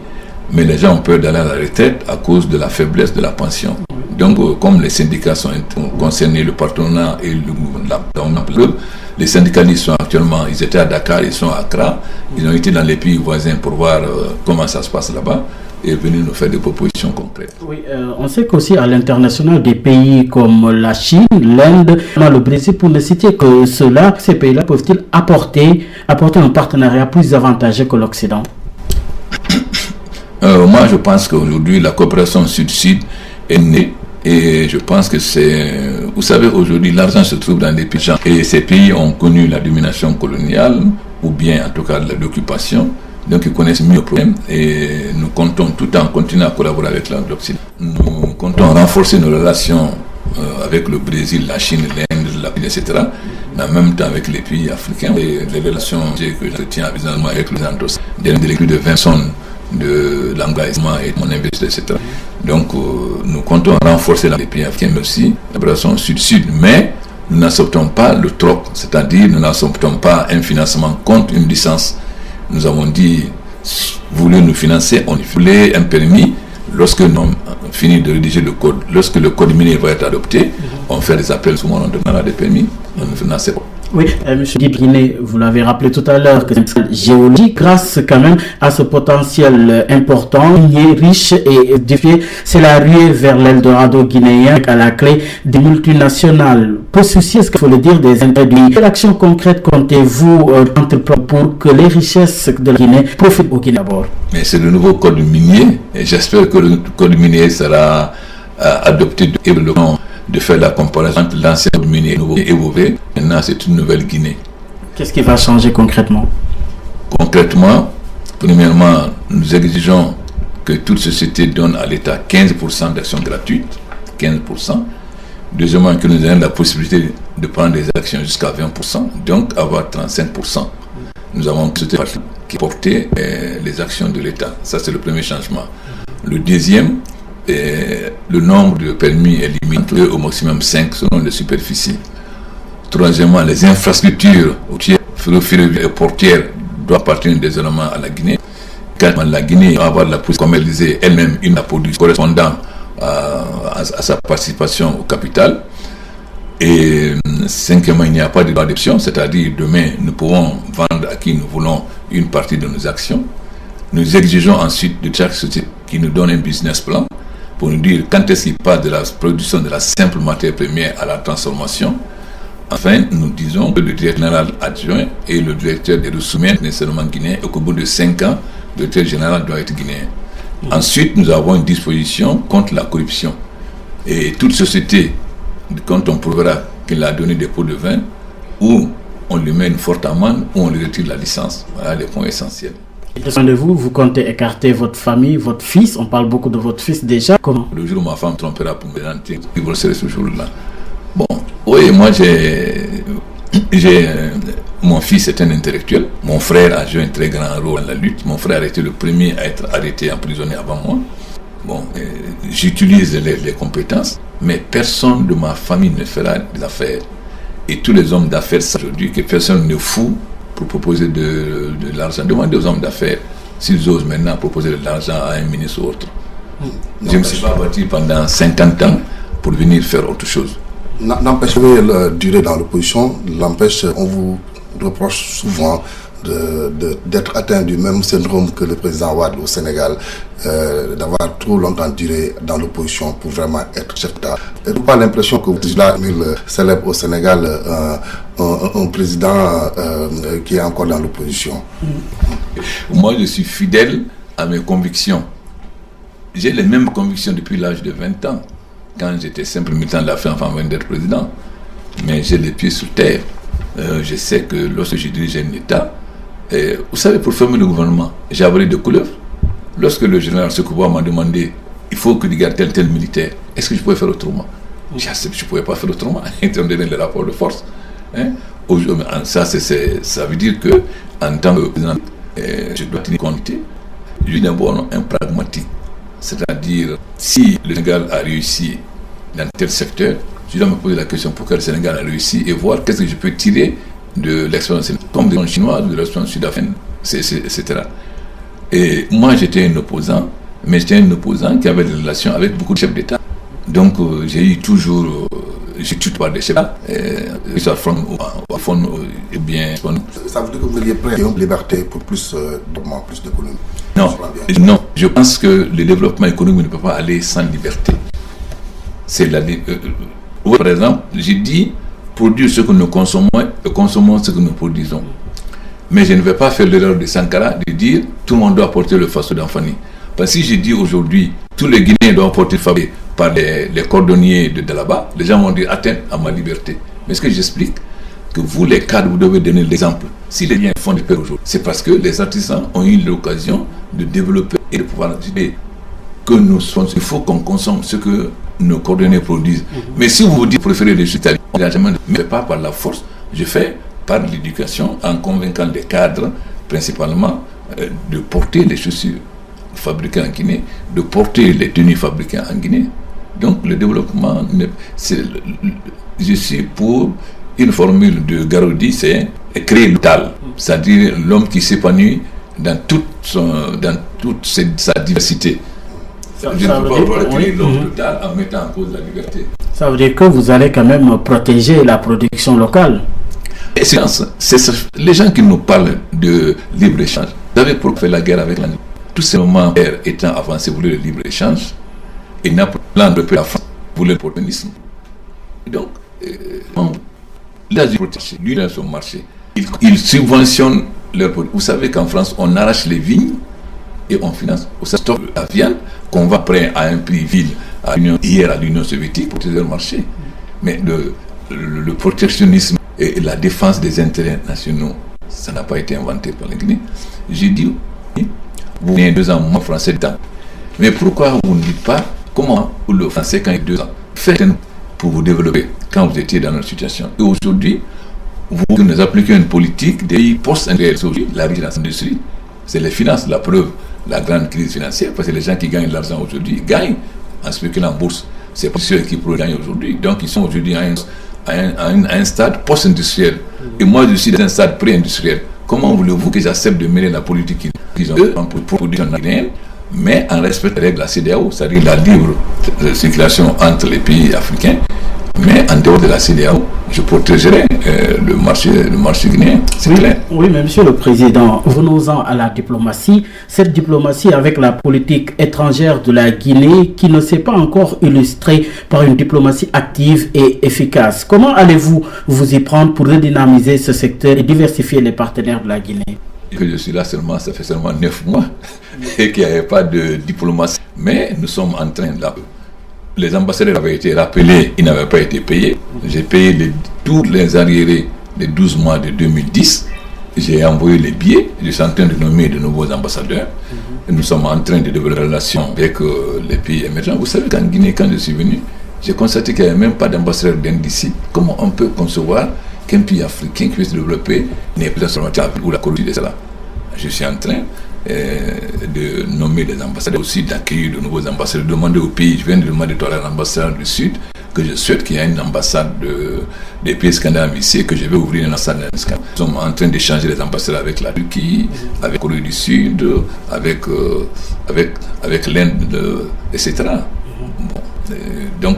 Speaker 2: mais les gens ont peur d'aller à la retraite à cause de la faiblesse de la pension. Donc, comme les syndicats sont concernés, le patronat et les syndicalistes sont actuellement, ils étaient à Dakar, ils sont à Accra, ils ont été dans les pays voisins pour voir comment ça se passe là-bas et venir nous faire des propositions concrètes.
Speaker 1: Oui, on sait qu'aussi à l'international, des pays comme la Chine, l'Inde, le Brésil, pour ne citer que cela, ces pays-là peuvent-ils apporter un partenariat plus avantageux que l'Occident?
Speaker 2: Moi, je pense qu'aujourd'hui, la coopération sud-sud est née. Et je pense que vous savez, aujourd'hui, l'argent se trouve dans des pays. Et ces pays ont connu la domination coloniale, ou bien en tout cas l'occupation. Donc ils connaissent mieux le problème. Et nous comptons, tout en continuant à collaborer avec l'Occident, nous comptons renforcer nos relations avec le Brésil, la Chine, l'Inde, etc. Mais en même temps avec les pays africains. Et les relations que je tiens évidemment avec les Antos, des plus de 20 personnes de l'engagement et de mon investissement, etc. Donc, nous comptons renforcer les pays africains, mais aussi la relation sud-sud. Mais nous n'acceptons pas le troc, c'est-à-dire nous n'acceptons pas un financement contre une licence. Nous avons dit, vous voulez nous financer, on voulait un permis. Lorsque nous avons fini de rédiger le code, lorsque le code minier va être adopté, on fait des appels, souvent on donnera des permis, on ne finance pas.
Speaker 1: Oui, M. Guiné, vous l'avez rappelé tout à l'heure, que c'est géologique, grâce quand même à ce potentiel important, riche et défié, c'est la ruée vers l'Eldorado guinéen à la clé des multinationales. Pour soucier, ce qu'il faut le dire, des intérêts. Quelle action concrète comptez-vous entreprendre pour que les richesses de la Guinée profitent au Guinée d'abord? Mais
Speaker 2: c'est le nouveau code minier, et j'espère que le code minier sera adopté de faire la comparaison entre l'ancien minier et le nouveau évolué. Maintenant, c'est une nouvelle Guinée.
Speaker 1: Qu'est-ce qui va changer concrètement?
Speaker 2: Concrètement, premièrement, nous exigeons que toute société donne à l'État 15% d'actions gratuites, 15%. Deuxièmement, que nous ayons la possibilité de prendre des actions jusqu'à 20%, donc avoir 35%. Nous avons une société qui portait les actions de l'État. Ça, c'est le premier changement. Le deuxième, le nombre de permis est limité au maximum 5 selon les superficies. Troisièmement, les infrastructures ferroviaires et portières doivent appartenir désormais à la Guinée. Quatrièmement, la Guinée va avoir la possibilité de commercialiser elle-même une production correspondant à sa participation au capital. Et cinquièmement, il n'y a pas de droit d'option, c'est-à-dire demain, nous pouvons vendre à qui nous voulons une partie de nos actions. Nous exigeons ensuite de chaque société qui nous donne un business plan pour nous dire quand est-ce qu'il passe de la production de la simple matière première à la transformation. Enfin, nous disons que le directeur général adjoint et le directeur des ressources humaines nécessairement guinéen et qu'au bout de 5 ans, le directeur général doit être guinéen. Ensuite, nous avons une disposition contre la corruption. Et toute société, quand on prouvera qu'il a donné des pots de vin, ou on lui met une forte amende, ou on lui retire la licence. Voilà les points essentiels.
Speaker 1: De vous, vous comptez écarter votre famille, votre fils. On parle beaucoup de votre fils déjà. Comment?
Speaker 2: Le jour où ma femme trompera pour me rentrer, il serait ce jour-là. Bon, oui, moi mon fils est un intellectuel. Mon frère a joué un très grand rôle dans la lutte. Mon frère a été le premier à être arrêté, emprisonné avant moi. Bon, j'utilise les compétences, mais personne de ma famille ne fera des affaires. Et tous les hommes d'affaires savent aujourd'hui que personne ne fout pour proposer de l'argent. Demandez aux hommes d'affaires s'ils osent maintenant proposer de l'argent à un ministre ou autre. Je ne me suis pas battu pendant 50 ans pour venir faire autre chose.
Speaker 3: N'empêche la durée dans l'opposition, on vous reproche souvent d'être atteint du même syndrome que le président Wade au Sénégal, d'avoir trop longtemps duré dans l'opposition pour vraiment être chef d'État. N'avez-vous pas l'impression que vous êtes célèbre au Sénégal un président qui est encore dans l'opposition?
Speaker 2: Moi, je suis fidèle à mes convictions. J'ai les mêmes convictions depuis l'âge de 20 ans, quand j'étais simple militant de la fin avant d'être président. Mais j'ai les pieds sous terre. Je sais que lorsque je dirige un État, vous savez, pour fermer le gouvernement, j'ai avalé de couleuvres. Lorsque le général Sekouba m'a demandé, il faut que tu gardes tel militaire, est-ce que je pouvais faire autrement? J'ai accepté, je ne pouvais pas faire autrement, étant donné les rapports de force. Ça veut dire que, en tant que président, je dois tenir compte. Je suis d'abord un pragmatique. C'est-à-dire, si le Sénégal a réussi dans tel secteur, je dois me poser la question pourquoi le Sénégal a réussi et voir qu'est-ce que je peux tirer de l'expérience, comme des chinoises, de l'expérience sud-africaine, etc. Et moi, j'étais un opposant, mais j'étais un opposant qui avait des relations avec beaucoup de chefs d'État. Donc, j'ai eu toujours, j'ai tout par des chefs d'État, à fond, et bien.
Speaker 3: Ça veut dire que vous vouliez prendre une liberté pour plus d'économie?
Speaker 2: Non, je pense que le développement économique ne peut pas aller sans liberté. C'est par exemple, j'ai dit produire ce que nous consommons et consommons ce que nous produisons. Mais je ne vais pas faire l'erreur de Sankara de dire tout le monde doit porter le faso d'Anfani. Parce que si je dis aujourd'hui tous les Guinéens doivent porter le faso par les cordonniers de là-bas, les gens vont dire atteinte à ma liberté. Mais ce que j'explique, que vous les cadres, vous devez donner l'exemple. Si les liens font du père aujourd'hui, c'est parce que les artisans ont eu l'occasion de développer et de pouvoir dire que nous sommes, il faut qu'on consomme ce que nos coordonnées produisent. Mais si vous vous dites préférez les Italiens, mais pas par la force, je fais par l'éducation en convainquant les cadres principalement de porter les chaussures fabriquées en Guinée, de porter les tenues fabriquées en Guinée. Donc le développement, je suis pour une formule de Garaudy, c'est créer le tal, c'est-à-dire l'homme qui s'épanouit dans toute sa diversité. Je ne peux pas créer l'homme total en mettant en cause la liberté.
Speaker 1: Ça veut dire que vous allez quand même protéger la production locale.
Speaker 2: C'est les gens qui nous parlent de libre-échange. Vous avez pour faire la guerre avec l'Angleterre. Tout simplement, étant avancé, voulait le libre-échange, et l'Angleterre, la France, voulait le protectionnisme. Donc, l'Asie protège, lui, dans son marché. Il subventionne leur produits. Vous savez qu'en France, on arrache les vignes et on finance, on stocke la viande qu'on va prendre à un prix vil hier à l'Union soviétique pour protéger le marché. Mais le protectionnisme et la défense des intérêts nationaux, ça n'a pas été inventé par les Guinéens. J'ai dit, vous venez 2 ans, moi français dedans. Mais pourquoi vous ne dites pas comment le français quand il y a 2 ans faites pour vous développer quand vous étiez dans notre situation. Et aujourd'hui, nous appliquons une politique des pays post-industriels. La vigilance industrie, c'est les finances, la preuve, la grande crise financière, parce que les gens qui gagnent de l'argent aujourd'hui gagnent en spéculant en bourse. C'est pas ceux qui pourraient gagner aujourd'hui. Donc ils sont aujourd'hui à un stade post-industriel. Et moi je suis dans un stade pré-industriel. Comment voulez-vous que j'accepte de mêler la politique qu'ils ont en production guinéenne, mais en respectant les règles de la CEDEAO, c'est-à-dire la libre circulation entre les pays africains, Mais en dehors de la CEDEAO, je protégerai le marché guinéen, c'est clair.
Speaker 1: Oui, mais Monsieur le Président, venons-en à la diplomatie. Cette diplomatie avec la politique étrangère de la Guinée qui ne s'est pas encore illustrée par une diplomatie active et efficace. Comment allez-vous vous y prendre pour redynamiser ce secteur et diversifier les partenaires de la Guinée?
Speaker 2: Que je suis là seulement, ça fait seulement 9 mois et qu'il n'y avait pas de diplomatie. Mais nous sommes en train là. Les ambassadeurs avaient été rappelés, ils n'avaient pas été payés. J'ai payé tous les arriérés des 12 mois de 2010. J'ai envoyé les billets. Je suis en train de nommer de nouveaux ambassadeurs. Et nous sommes en train de développer des relations avec les pays émergents. Vous savez qu'en Guinée, quand je suis venu, j'ai constaté qu'il n'y avait même pas d'ambassadeur d'ici. Comment on peut concevoir qu'un pays africain qui puisse se développer n'est pas seulement ou la corruption de cela? Je suis en train de nommer des ambassadeurs, aussi d'accueillir de nouveaux ambassadeurs, de demander au pays, je viens de demander à l'ambassadeur du Sud que je souhaite qu'il y ait une ambassade des pays scandinaves ici et que je vais ouvrir une ambassade dans Scandinavie. Nous sommes en train d'échanger les ambassadeurs avec la Turquie, avec la Corée du Sud, avec l'Inde, etc. Bon, donc,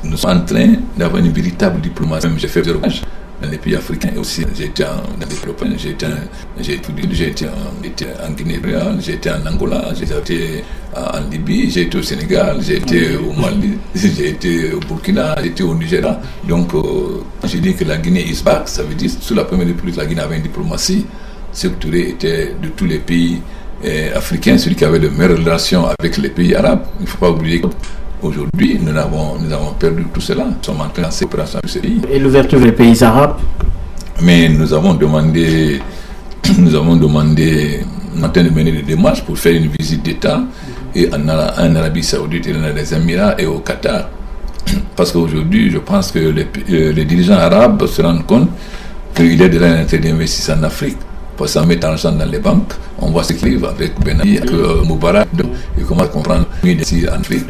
Speaker 2: nous sommes en train d'avoir une véritable diplomatie. Même j'ai fait des voyages dans les pays africains et aussi j'ai été dans les Européens, j'ai été en Guinée, j'ai été en Angola, j'ai été en Libye, j'ai été au Sénégal, j'ai été au Mali, j'ai été au Burkina, j'ai été au Nigeria. Donc j'ai dit que la Guinée is back, ça veut dire sous la première république la Guinée avait une diplomatie. Sékou Touré était de tous les pays africains celui qui avait de meilleures relations avec les pays arabes. Il ne faut pas oublier que aujourd'hui, nous avons perdu tout cela. Nous sommes en train de séparation de ces pays.
Speaker 1: Et l'ouverture des pays arabes?
Speaker 2: Mais nous avons demandé, en train de mener des démarches pour faire une visite d'État et en Arabie Saoudite, et dans les Émirats et au Qatar. Parce qu'aujourd'hui, je pense que les dirigeants arabes se rendent compte qu'il y a déjà un intérêt d'investir en Afrique. Parce qu'on met l'argent dans les banques, on voit ce qu'il y a avec Ben Ali, avec Moubarak, et comment comprendre ici en Afrique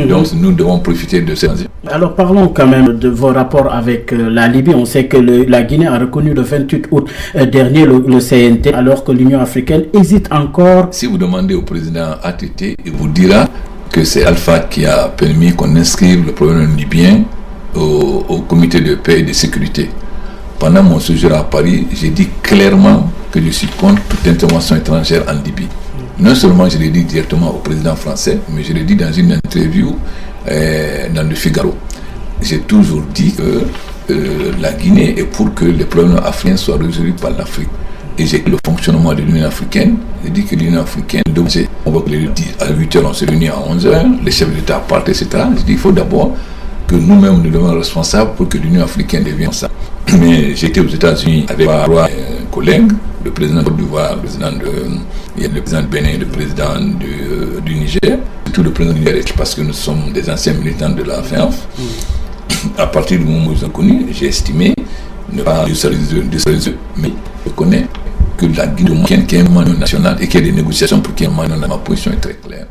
Speaker 2: donc nous devons profiter de ces.
Speaker 1: Alors parlons quand même de vos rapports avec la Libye. On sait que la Guinée a reconnu le 28 août dernier le CNT, alors que l'Union africaine hésite encore.
Speaker 2: Si vous demandez au président ATT, il vous dira que c'est Alpha qui a permis qu'on inscrive le problème libyen au comité de paix et de sécurité. Pendant mon séjour à Paris, j'ai dit clairement que je suis contre toute intervention étrangère en Libye. Non seulement je l'ai dit directement au président français, mais je l'ai dit dans une interview dans le Figaro. J'ai toujours dit que la Guinée est pour que les problèmes africains soient résolus par l'Afrique. Et j'ai dit le fonctionnement de l'Union africaine. J'ai dit que l'Union africaine, on va le dire à 8h, on se réunit à 11h, les chefs d'État partent, etc. J'ai dit qu'il faut d'abord que nous-mêmes nous devenons responsables pour que l'Union africaine devienne ça. Mais j'étais aux États-Unis avec trois collègues, le président de Côte d'Ivoire, le président de Bénin, le président du Niger, tout le président du Niger, parce que nous sommes des anciens militants de la FEANF. À partir du moment où ils ont connu, j'ai estimé ne pas du service, mais je connais que la Guinée qui est un moyen national et qu'il y a des négociations pour qu'il y ait un moyen national. Ma position est très claire.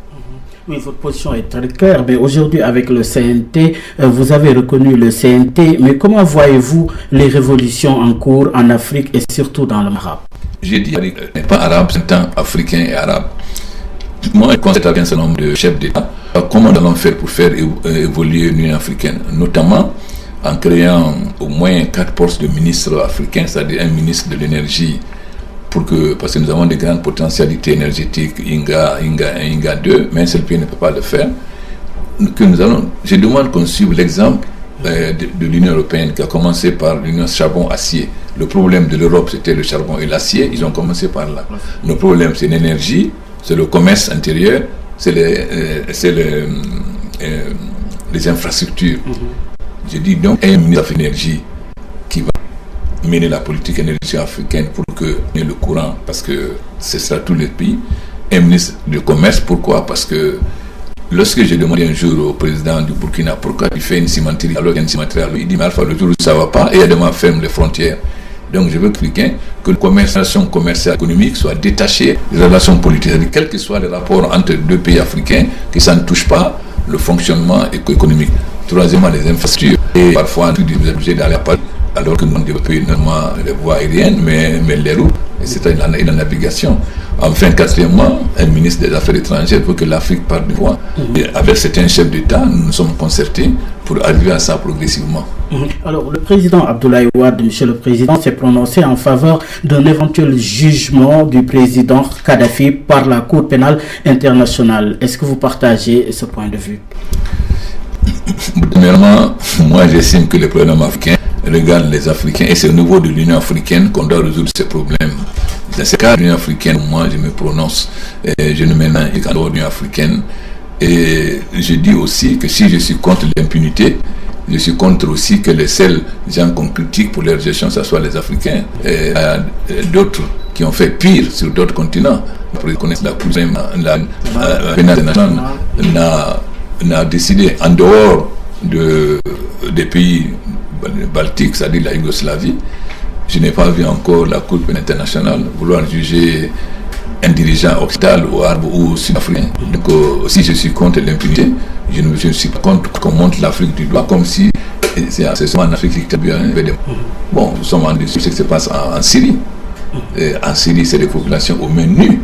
Speaker 1: Oui, votre position est très claire, mais aujourd'hui avec le CNT, vous avez reconnu le CNT, mais comment voyez-vous les révolutions en cours en Afrique et surtout dans le Maghreb?
Speaker 2: J'ai dit, n'est pas arabe, c'est un africain et arabe. Moi, je constate avec un certain nombre de chefs d'État, comment nous allons faire pour faire évoluer l'Union africaine, notamment en créant au moins 4 postes de ministres africains, c'est-à-dire un ministre de l'énergie, parce que nous avons des grandes potentialités énergétiques, INGA 1, INGA 2, mais un seul pays ne peut pas le faire. Je demande qu'on suive l'exemple de l'Union européenne qui a commencé par l'Union charbon-acier. Le problème de l'Europe, c'était le charbon et l'acier, ils ont commencé par là. Le problème, c'est l'énergie, c'est le commerce intérieur, c'est les infrastructures. Je dis donc, un ministre de l'énergie qui va mener la politique énergétique africaine pour que le courant, parce que ce sera tous les pays. Un ministre de commerce, pourquoi? Parce que lorsque j'ai demandé un jour au président du Burkina pourquoi il fait une cimenterie alors qu'il y a une cimenterie, il dit mais Alpha, le jour où ça ne va pas, et il demain ferme les frontières. Donc je veux expliquer que la relation commerciale économique soit détachée des relations politiques. Quels que soient les rapports entre deux pays africains, que ça ne touche pas le fonctionnement économique. Troisièmement, les infrastructures. Et parfois, on est obligé d'aller à Paris, alors que nous avons développé non seulement les voies aériennes, mais les routes, etc., et la navigation. Enfin, quatrièmement, un ministre des Affaires étrangères pour que l'Afrique parle de voix. Et avec certains chefs d'État, nous nous sommes concertés pour arriver à ça progressivement.
Speaker 1: Alors, le président Abdoulaye Wade, monsieur le président, s'est prononcé en faveur d'un éventuel jugement du président Kadhafi par la Cour pénale internationale. Est-ce que vous partagez ce point de vue?
Speaker 2: Premièrement, moi j'estime que les problèmes africains regardent les Africains et c'est au niveau de l'Union africaine qu'on doit résoudre ces problèmes. Dans ce cas de l'Union africaine, moi je me prononce, je ne ménage qu'à l'Union africaine. Et je dis aussi que si je suis contre l'impunité, je suis contre aussi que les seuls gens qu'on critique pour leur gestion, ce soit les Africains. Et d'autres qui ont fait pire sur d'autres continents. Pour reconnaître la Cour pénale internationale n'a décidé, en dehors des pays baltiques, c'est-à-dire la Yougoslavie, je n'ai pas vu encore la Cour pénale internationale vouloir juger un dirigeant occidental ou arabe ou sud-africain. Donc si je suis contre l'impunité, je ne suis pas contre qu'on montre l'Afrique du doigt comme si c'est seulement en Afrique qui bien. Bon, nous sommes en dessous de ce qui se passe en Syrie. Et en Syrie, c'est des populations aux mains nues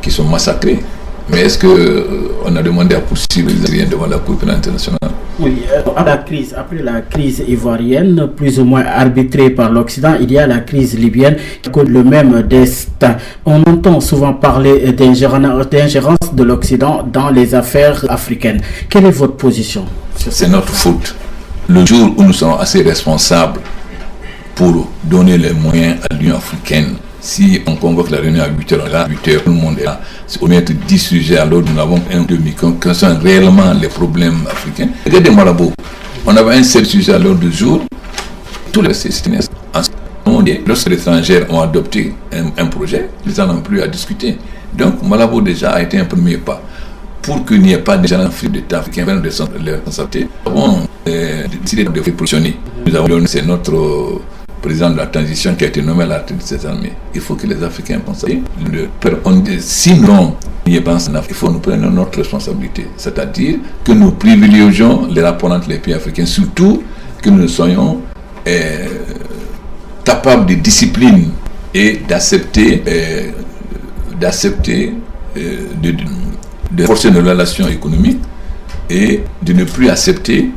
Speaker 2: qui sont massacrées. Mais est-ce qu'on a demandé à poursuivre les Syriens devant la Cour pénale internationale?
Speaker 1: Oui, après la crise ivoirienne, plus ou moins arbitrée par l'Occident, il y a la crise libyenne qui cause le même destin. On entend souvent parler d'ingérence de l'Occident dans les affaires africaines. Quelle est votre position?
Speaker 2: C'est notre faute. Le jour où nous serons assez responsables pour donner les moyens à l'Union africaine, si on convoque la réunion à 8h, tout le monde est là. C'est au moins 10 sujets, alors nous avons un demi-con. Quels sont réellement les problèmes africains? Regardez Malabo. On avait un seul sujet à l'ordre du jour. Tous les systèmes. Lorsque les étrangers ont adopté un projet, ils n'en ont plus à discuter. Donc Malabo déjà a été un premier pas. Pour qu'il n'y ait pas de gens d'État africains qui viennent de les responsabilités, nous avons décidé de positionner. Nous avons donné, c'est notre président de la transition qui a été nommé à la tête de cette armée. Il faut que les Africains pensent. Sinon, il faut nous prendre notre responsabilité. C'est-à-dire que nous privilégions les rapports entre les pays africains, surtout que nous soyons capables de discipline et d'accepter de forcer nos relations économiques et de ne plus accepter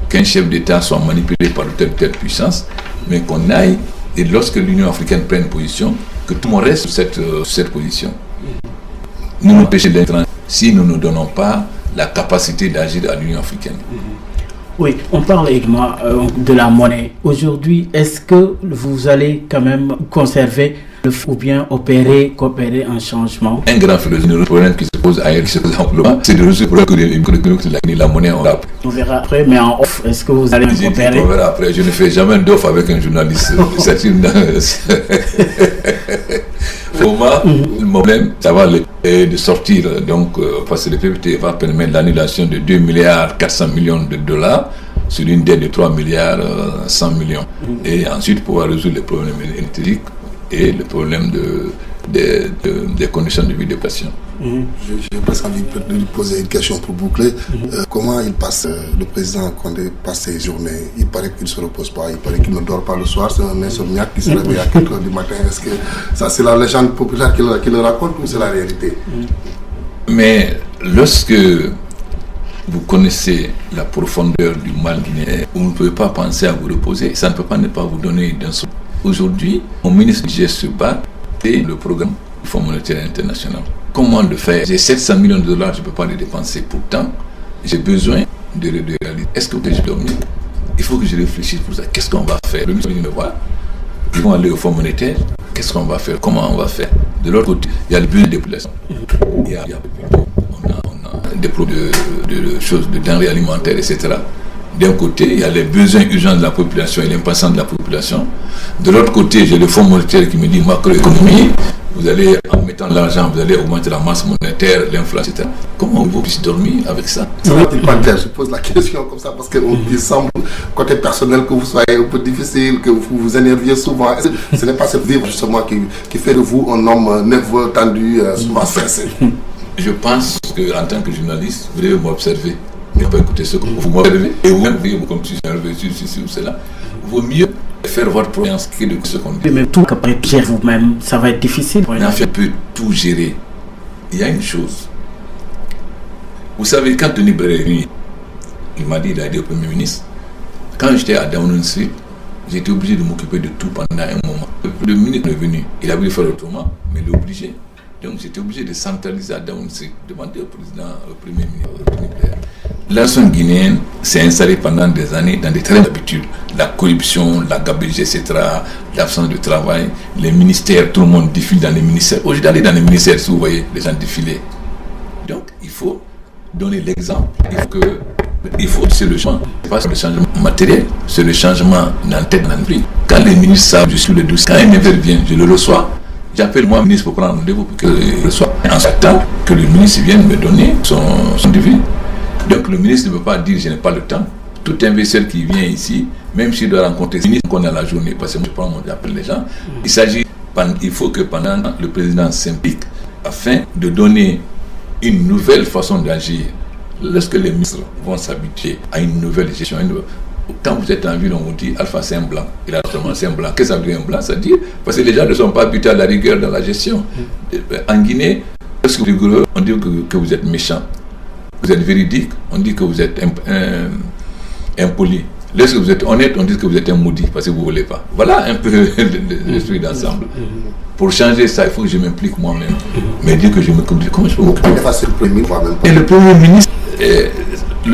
Speaker 2: qu'un chef d'État soit manipulé par telle puissance, mais qu'on aille, et lorsque l'Union africaine prenne position, que tout le monde reste sur cette position. Nous nous empêchons d'être si nous ne donnons pas la capacité d'agir à l'Union africaine.
Speaker 1: Oui, on parle également de la monnaie. Aujourd'hui, est-ce que vous allez quand même conserver ou bien coopérer un changement?
Speaker 2: Un grand problème qui se pose ailleurs, qui se pose en c'est de résoudre que la monnaie en rap.
Speaker 1: On verra après, mais en off, est-ce que vous allez coopérer?
Speaker 2: On verra après. Je ne fais jamais d'offre avec un journaliste. C'est une... Pour moi, le problème, ça va de sortir, donc, parce que le PPT va permettre l'annulation de 2 milliards 400 millions de dollars sur une dette de 3 milliards 100 millions. Et ensuite, pouvoir résoudre les problèmes électriques et le problème des conditions de vie des patients.
Speaker 3: J'ai presque envie de lui poser une question pour boucler. Comment le président Condé passe ses journées? Il paraît qu'il ne se repose pas, il paraît qu'il ne dort pas le soir, c'est un insomniaque qui se réveille à 4h du matin. Est-ce que ça c'est la légende populaire qui le raconte ou c'est la réalité?
Speaker 2: Mais lorsque vous connaissez la profondeur du mal guinéen, vous ne pouvez pas penser à vous reposer, ça ne peut pas ne pas vous donner d'un seul. Aujourd'hui, mon ministre du GS se bat et le programme du Fonds monétaire international. Comment le faire? J'ai 700 millions de dollars, je ne peux pas les dépenser. Pourtant, j'ai besoin de réaliser. Est-ce que je dormir? Il faut que je réfléchisse pour ça. Qu'est-ce qu'on va faire? Le ministre me voit. Ils vont aller au Fonds monétaire. Qu'est-ce qu'on va faire? Comment on va faire? De l'autre côté, il y a le besoin de population. On a des produits de choses, de denrées alimentaires, etc. D'un côté, il y a les besoins urgents de la population et l'impatience de la population. De l'autre côté, j'ai le Fonds monétaire qui me dit macroéconomie. Vous allez, en mettant de l'argent, vous allez augmenter la masse monétaire, l'inflation, etc. Comment vous puissiez dormir avec ça?
Speaker 3: Je pose la question comme ça parce qu'il semble, côté personnel, que vous soyez un peu difficile, que vous vous énerviez souvent. Ce n'est pas ce vivre justement qui fait de vous un homme nerveux, tendu, souvent stressé.
Speaker 2: Je pense qu'en tant que journaliste, vous devez m'observer. Mais pas écouter ce que vous m'observez et vous-même, comme si je suis nerveux, si ou cela. Il vaut mieux faire votre province qui est de ce qu'on dit.
Speaker 1: Mais tout après gérer vous-même, ça va être difficile.
Speaker 2: En fait, on peut tout gérer. Il y a une chose. Vous savez, quand Tony Blair est venu, il m'a dit, il a dit au Premier ministre, quand j'étais à Downing Street, j'étais obligé de m'occuper de tout pendant un moment. Le ministre est venu, il a voulu faire autrement, mais il est obligé. Donc j'étais obligé de centraliser à Downing Street, demander au président, au Premier ministre, Tony Blair. La nation guinéenne s'est installée pendant des années dans des très bonnes habitudes. La corruption, la gabegie, etc., l'absence de travail, les ministères, tout le monde défile dans les ministères. Aujourd'hui, d'aller dans les ministères, si vous voyez les gens défiler. Donc il faut donner l'exemple. C'est le changement. Ce n'est pas le changement matériel, c'est le changement dans tête, dans l'esprit. Quand les ministres savent, je suis le dossier. Quand un événement vient, je le reçois. J'appelle moi ministre pour prendre rendez-vous pour que je le reçoive. En s'attendant que le ministre vienne me donner son devis. Donc le ministre ne peut pas dire je n'ai pas le temps. Tout investisseur qui vient ici, même s'il doit rencontrer le ministre qu'on a la journée, parce que moi je prends j'appelle les gens, il faut que pendant le président s'implique afin de donner une nouvelle façon d'agir. Lorsque les ministres vont s'habituer à une nouvelle gestion, quand vous êtes en ville, on vous dit Alpha c'est un blanc, il a autrement c'est un blanc. Qu'est-ce que ça veut dire un blanc? C'est-à-dire parce que les gens ne sont pas habitués à la rigueur dans la gestion. En Guinée, lorsque vous êtes rigoureux, on dit que vous êtes méchant. Vous êtes véridique, on dit que vous êtes impoli. Lorsque vous êtes honnête, on dit que vous êtes un maudit parce que vous ne voulez pas. Voilà un peu l'esprit d'ensemble. Pour changer ça, il faut que je m'implique moi-même. Mais dire que je me complique, comment je peux m'occuper? Et le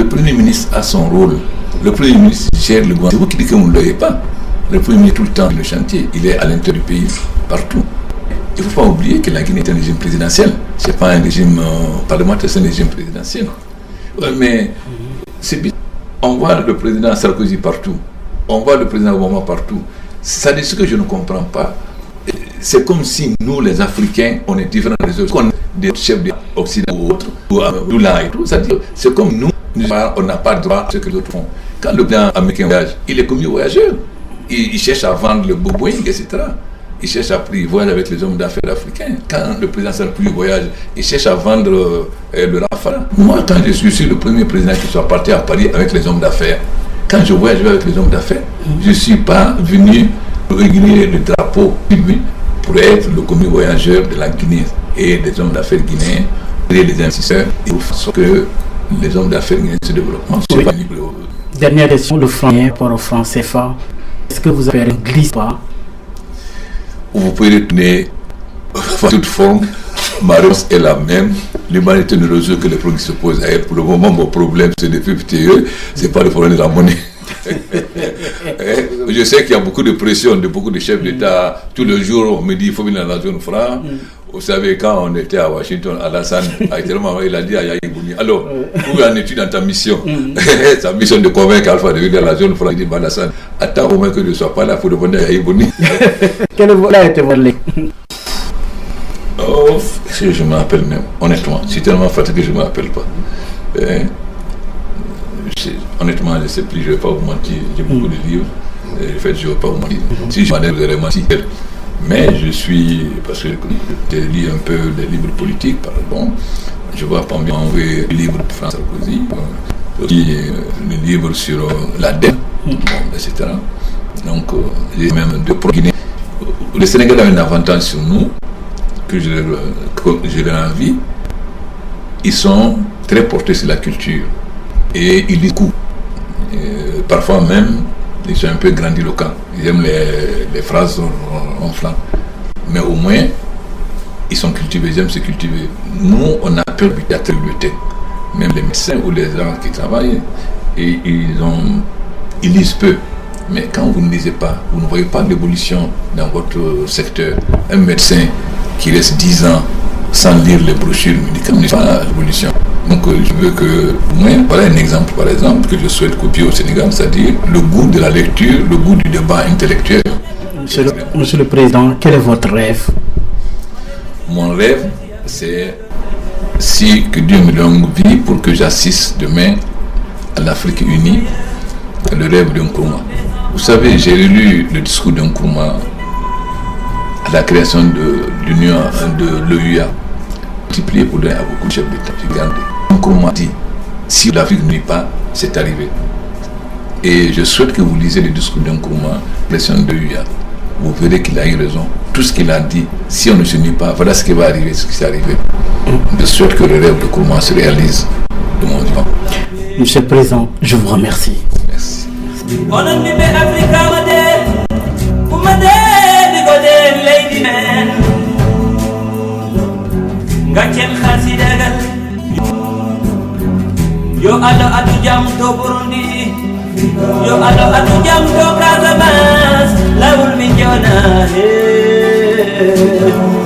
Speaker 2: Premier ministre a son rôle. Le Premier ministre gère le gouvernement. C'est vous qui dites que vous ne le voyez pas. Le Premier ministre, tout le temps, le chantier, il est à l'intérieur du pays, partout. Il ne faut pas oublier que la Guinée est un régime présidentiel. Ce n'est pas un régime parlementaire, c'est un régime présidentiel. Mais c'est bien. On voit le président Sarkozy partout. On voit le président Obama partout. Ça dit ce que je ne comprends pas. C'est comme si nous, les Africains, on est différents des autres. On est des chefs d'Occident ou autres, ou là et tout. C'est comme nous, on n'a pas le droit à ce que les autres font. Quand le président américain voyage, il est commis voyageur. Il cherche à vendre le Boeing, etc. Il cherche à voyager avec les hommes d'affaires africains. Quand le président Sarkozy voyage, il cherche à vendre le Rafale. Moi, quand je suis le premier président qui soit parti à Paris avec les hommes d'affaires, quand je voyage avec les hommes d'affaires, je ne suis pas venu réguler le drapeau pour être le commis voyageur de la Guinée et des hommes d'affaires guinéens et les investisseurs. Il faut que les hommes d'affaires guinéens se développent.
Speaker 1: Oui. Dernière question, le franc par au franc CFA. Est-ce que vous avez une glisse pas?
Speaker 2: Vous pouvez retourner de toute forme. Ma réponse est la même. L'humanité ne résout que les problèmes qui se posent à elle. Pour le moment, mon problème, c'est de FPTE. Ce n'est pas le problème de la monnaie. Je sais qu'il y a beaucoup de pression de beaucoup de chefs d'État. Tous les jours, on me dit qu'il faut venir dans la zone franc. Vous savez, quand on était à Washington, Alassane, actuellement, il a dit à Yahya Bouni, alors, où en es-tu dans ta mission? Sa mission de convaincre Alpha de venir dans la zone franc. Il dit, Alassane, attends au moins que je ne sois pas là pour demander à Yahya Bouni.
Speaker 1: Quel a été votre lecture?
Speaker 2: Oh, je me rappelle même, honnêtement. Je suis tellement fatigué que je ne me rappelle pas. Honnêtement, je ne sais plus, je ne vais pas vous mentir. J'ai beaucoup de livres. En fait, je ne vais pas vous mentir. Si je m'en ai, vous allez mentir. Mais je suis, parce que je lis un peu les livres politiques, pardon. Je vois pas bien envoyer le livre de François Sarkozy, aussi le livre sur la dette, etc. Donc, j'ai même deux pro-guinéens. Le Sénégal a un avantage sur nous, que je leur envie. Ils sont très portés sur la culture. Et ils lisent beaucoup. Parfois même, ils sont un peu grandiloquents. Ils aiment les phrases en flanc. Mais au moins, ils sont cultivés, ils aiment se cultiver. Nous, on a peur de la bibliothèque. Même les médecins ou les gens qui travaillent, et ils lisent peu. Mais quand vous ne lisez pas, vous ne voyez pas l'évolution dans votre secteur. Un médecin qui reste 10 ans sans lire les brochures médicales, n'est pas l'évolution. Donc je veux que, moi, voilà un exemple par exemple que je souhaite copier au Sénégal, c'est-à-dire le goût de la lecture, le goût du débat intellectuel.
Speaker 1: Monsieur le Président, quel est votre rêve? Mon
Speaker 2: rêve, c'est que Dieu me donne vie pour que j'assiste demain à l'Afrique unie, le rêve de Nkrumah. Vous savez, j'ai lu le discours de Nkrumah à la création de l'Union de l'EUA, multiplié pour donner à beaucoup de chefs d'État. Regardez, Nkrumah dit, si l'Afrique n'unit pas, c'est arrivé. Et je souhaite que vous lisez le discours de Nkrumah, président de l'UA. Vous verrez qu'il a eu raison. Tout ce qu'il a dit, si on ne s'unit pas, voilà ce qui va arriver, ce qui s'est arrivé. Je souhaite que le rêve de Nkrumah se réalise de mon vivant.
Speaker 1: Monsieur le Président, je vous remercie.
Speaker 2: Merci.
Speaker 4: Yo ado jam to Burundi, yo ado jam to Casamance, lawul mi jona he.